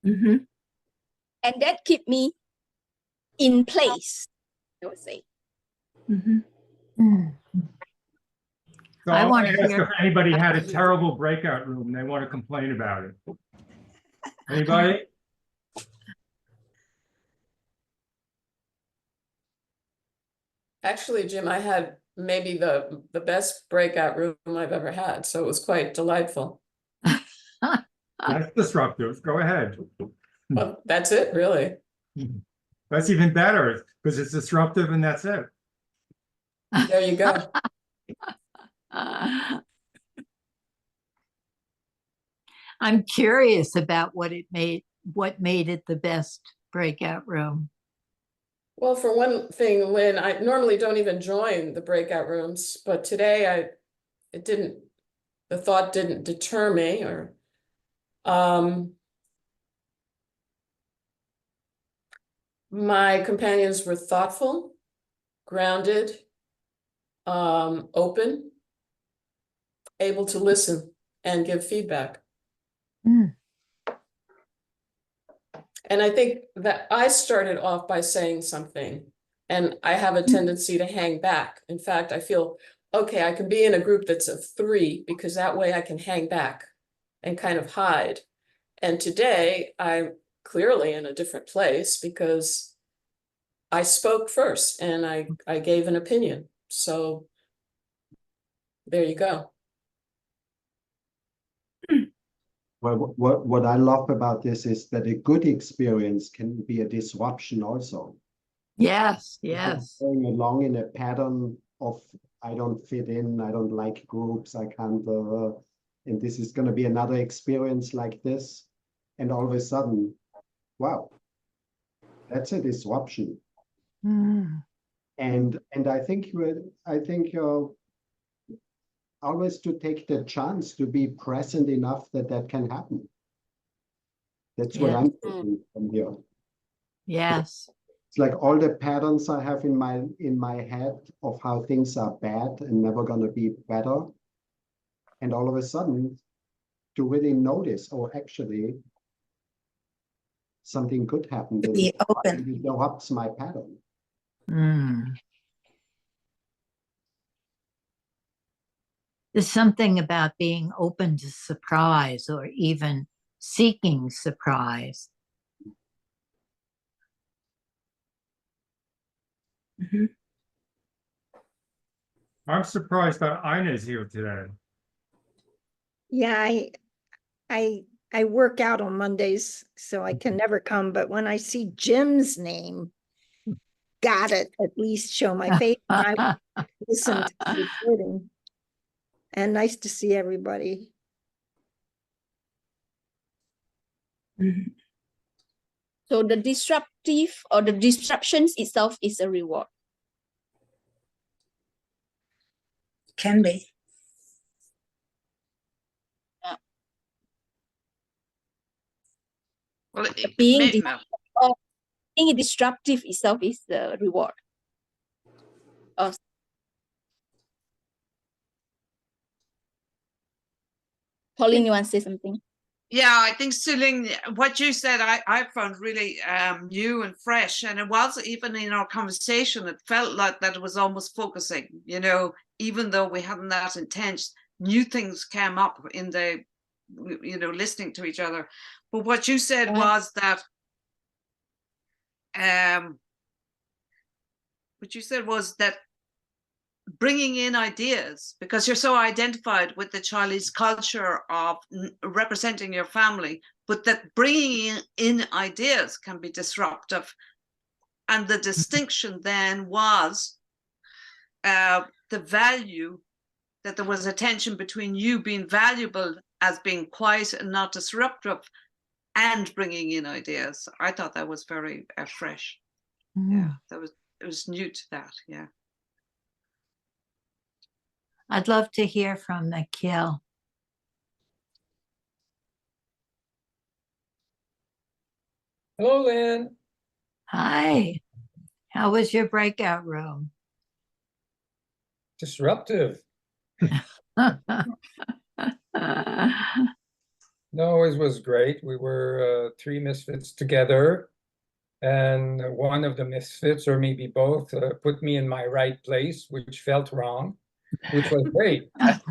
And that keep me in place, I would say. So I I want want to to ask hear- if anybody had a terrible breakout room and they want to complain about it. Anybody? Actually, Jim, I had maybe the best breakout room I've ever had, so it was quite delightful. That's disruptive. Go ahead. Well, that's it, really. That's even better because it's disruptive and that's it. There you go. I'm curious about what made it the best breakout room. Well, for one thing, Lynn, I normally don't even join the breakout rooms, but today the thought didn't deter me, or my companions were thoughtful, grounded, open, able to listen and give feedback. Mm. And I think that I started off by saying something, and I have a tendency to hang back. In fact, I feel, okay, I can be in a group that's of 3 because that way I can hang back and kind of hide. And today I'm clearly in a different place because I spoke first and I gave an opinion. So there you go. Well, what I love about this is that a good experience can be a disruption also. Yes, If you're yes. going along in a pattern of I don't fit in, I don't like groups, I can't, and this is going to be another experience like this, and all of a sudden, wow, that's a disruption. Mm. And I think always to take the chance to be present enough that that can happen. That's what Yes. I'm taking from here. Yes. It's like all the patterns I have in my head of how things are bad and never gonna be better. And all of a sudden, to really notice, oh, actually, something could happen that Be open. interrupts my pattern. Mm. There's something about being open to surprise or even seeking surprise. I'm surprised that Ina's here today. Yeah, I work out on Mondays, so I can never come, but when I see Jim's name, gotta at least show my face. I listen to the recording. And nice to see everybody. So the disruptive or the disruptions itself is a reward. Can be. Well, Being disruptive itself is the reward. Pauline, you want to say something? Yeah, I think Suling, what you said, I found really new and fresh. And it was even in our conversation, it felt like that it was almost focusing, you know, even though we hadn't that intent, new things came up in the, you know, listening to each other. But what you said was that, bringing in ideas, because you're so identified with the Chinese culture of representing your family, but that bringing in ideas can be disruptive. And the distinction then was the value, that there was a tension between you being valuable as being quiet and not disruptive and bringing in ideas. I thought that was very fresh. Yeah, it was new to that. Yeah. I'd love to hear from Nikhil. Hello, Lynn. Hi. How was your breakout room? Disruptive. No, it was great. We were 3 misfits together, and one of the misfits, or maybe both, put me in my right place, which felt wrong, which was great. But,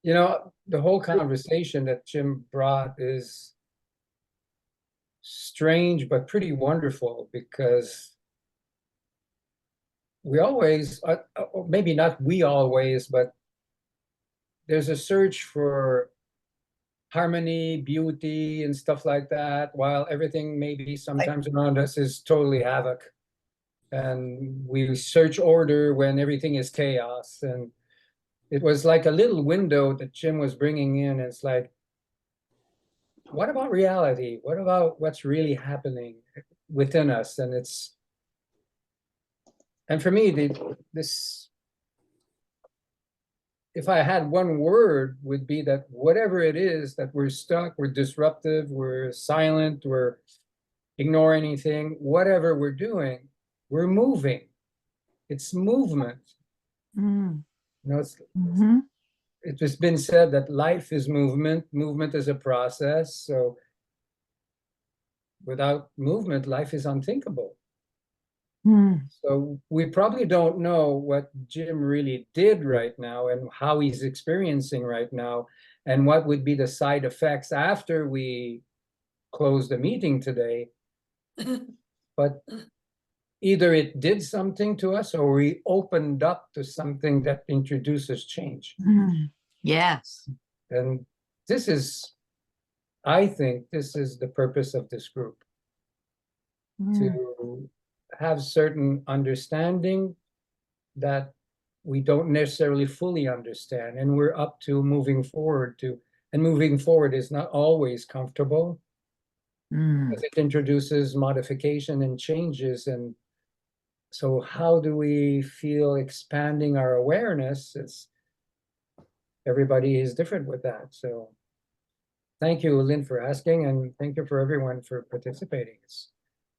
you know, the whole conversation that Jim brought is strange, but pretty wonderful, because we always, maybe not we always, but there's a search for harmony, beauty, and stuff like that, while everything maybe sometimes around us is totally havoc. And we search order when everything is chaos. And it was like a little window that Jim was bringing in. It's like, what about reality? What about what's really happening within us? And for me, this, if I had one word, would be that whatever it is that we're stuck, we're disruptive, we're silent, we're ignore anything, whatever we're doing, we're moving. it's movement. Mm. You know, Mhm. it has been said that life is movement, movement is a process. So without movement, life is unthinkable. Mm. So we probably don't know what Jim really did right now and how he's experiencing right now, and what would be the side effects after we close the meeting today. But either it did something to us or we opened up to something that introduces change. Mm. Yes. And this is, I think this is the purpose of this group, Mm. to have certain understanding that we don't necessarily fully understand, and we're up to moving forward to, and moving forward is not always comfortable, Mm. because it introduces modification and changes. And so how do we feel expanding our awareness? It's, everybody is different with that. So thank you, Lynn, for asking, and thank you for everyone for participating. It's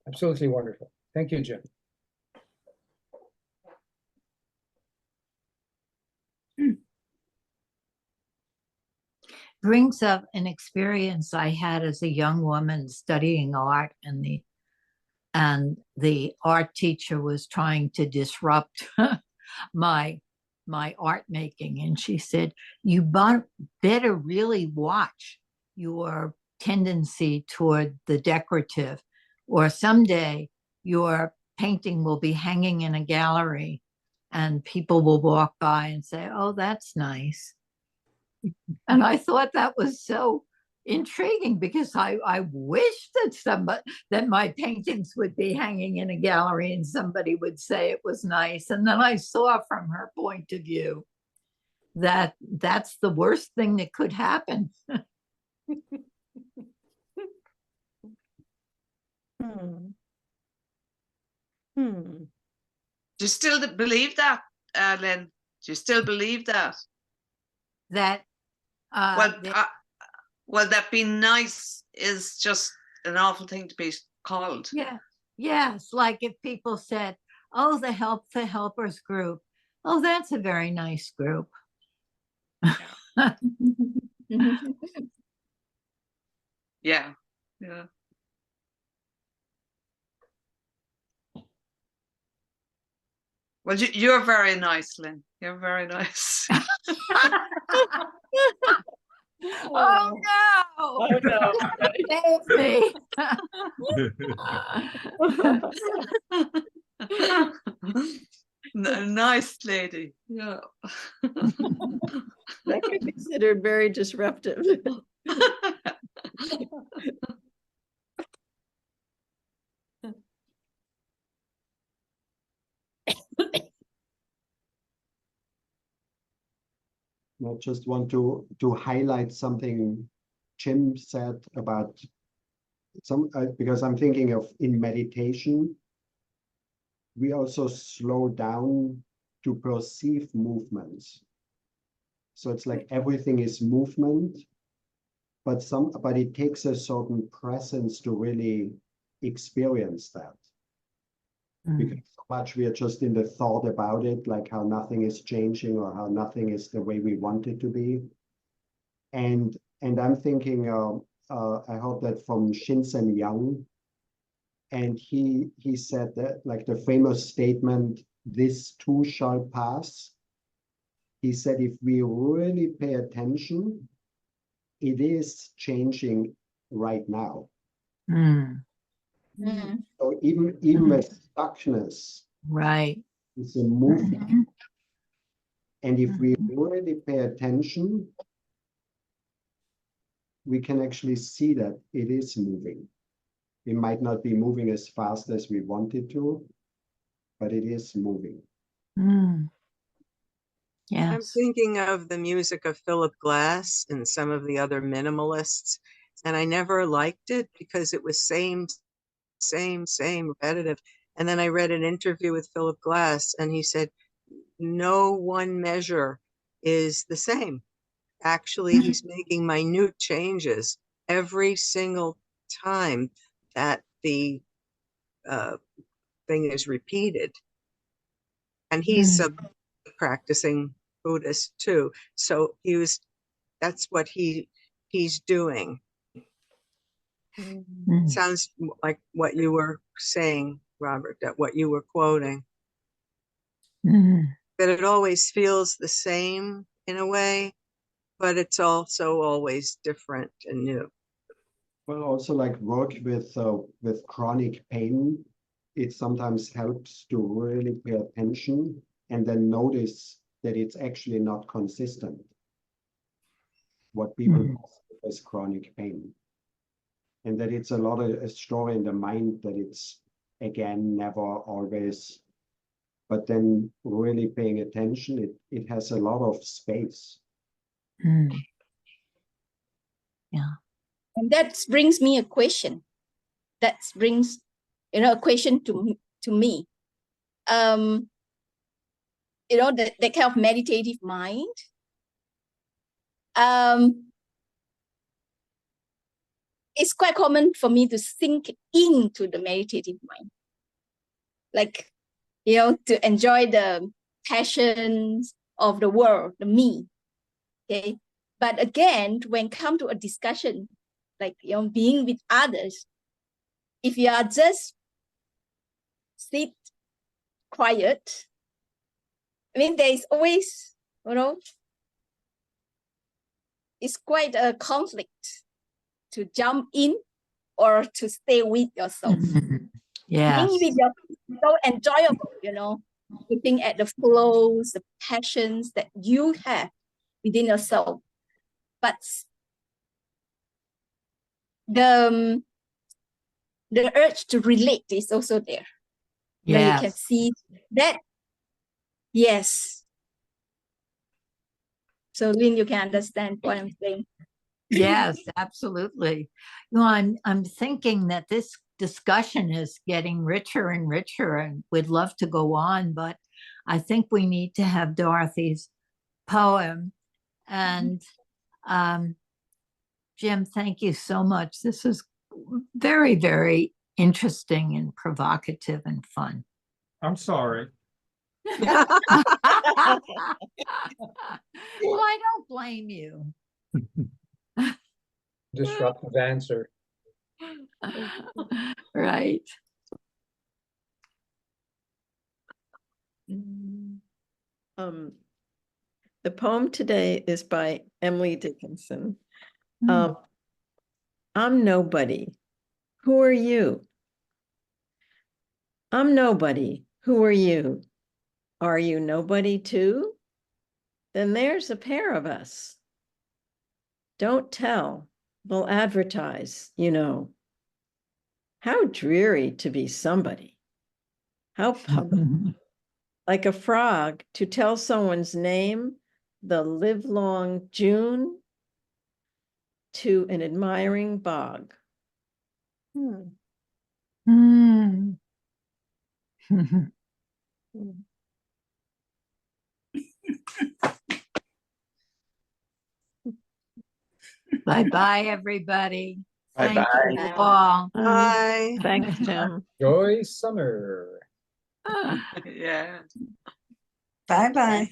absolutely wonderful. Thank you, Jim. Brings up an experience I had as a young woman studying art, and the art teacher was trying to disrupt my art making, and she said, you better really watch your tendency toward the decorative, or someday your painting will be hanging in a gallery and people will walk by and say, oh, that's nice. And I thought that was so intriguing, because I wish that my paintings would be hanging in a gallery and somebody would say it was nice. And then I saw from her point of view that that's the worst thing that could happen. Hmm. Do you still believe that, Lynn? Do you still believe that? That well, that being nice is just an awful thing to be called. Yeah. Yes. Like if people said, oh, the Helpers group. Oh, that's a very nice group. Yeah. Yeah. Well, you're very nice, Lynn. You're very nice. Oh no! Oh no! Save me! Nice lady. Yeah. That could be considered very disruptive. I just want to highlight something Jim said about because I'm thinking of, in meditation, we also slow down to perceive movements. So it's like everything is movement, but it takes a certain presence to really experience that. Because so much we are just in the thought about it, like how nothing is changing or how nothing is the way we want it to be. And I'm thinking, I heard that from Shinsen Yang, and he said that, like the famous statement, "This too shall pass." He said, if we really pay attention, it is changing right now. So even the stuckness, right, is a movement. And if we really pay attention, we can actually see that it is moving. It might not be moving as fast as we want it to, but it is moving. Yes. I'm thinking of the music of Philip Glass and some of the other minimalists, and I never liked it because it was same, repetitive. And then I read an interview with Philip Glass, and he said, no one measure is the same. Actually, he's making minute changes every single time that the thing is repeated. And he's a practicing Buddhist too. So that's what he's doing. Sounds like what you were saying, Robert, that what you were quoting. That it always feels the same in a way, but it's also always different and new. Well, also like work with chronic pain, it sometimes helps to really pay attention and then notice that it's actually not consistent. What people call as chronic pain. And that it's a lot of a story in the mind that it's again, never, always. But then really paying attention, it has a lot of space. Yeah. And that brings me a question. That brings, a question to me. The kind of meditative mind. It's quite common for me to sink into the meditative mind. Like, to enjoy the passions of the world, the me. Okay. But again, when come to a discussion, like, being with others, if you are just sit quiet, I mean, there is always, it's quite a conflict to jump in or to stay with yourself. Yes. Being with yourself is so enjoyable, looking at the flows, the passions that you have within yourself. But the urge to relate is also there. Where you can see that. Yes. So Lynn, you can understand what I'm saying. Yes, absolutely. I'm thinking that this discussion is getting richer and richer, and we'd love to go on, but I think we need to have Dorothy's poem. And Jim, thank you so much. This is very, very interesting and provocative and fun. I'm sorry. Well, I don't blame you. Disruptive answer. Right. The poem today is by Emily Dickinson. I'm nobody. Who are you? I'm nobody. Who are you? Are you nobody too? Then there's a pair of us. Don't tell. We'll advertise, How dreary to be somebody. How public. Like a frog to tell someone's name, the livelong June, to an admiring bog. Bye-bye, everybody. Bye-bye. Thank you all. Bye. Thanks, Jim. Enjoy summer. Yeah. Bye-bye.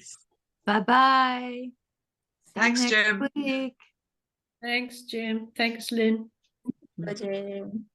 Bye-bye. Thanks, Jim. Week. Thanks, Jim. Thanks, Lynn. Jim.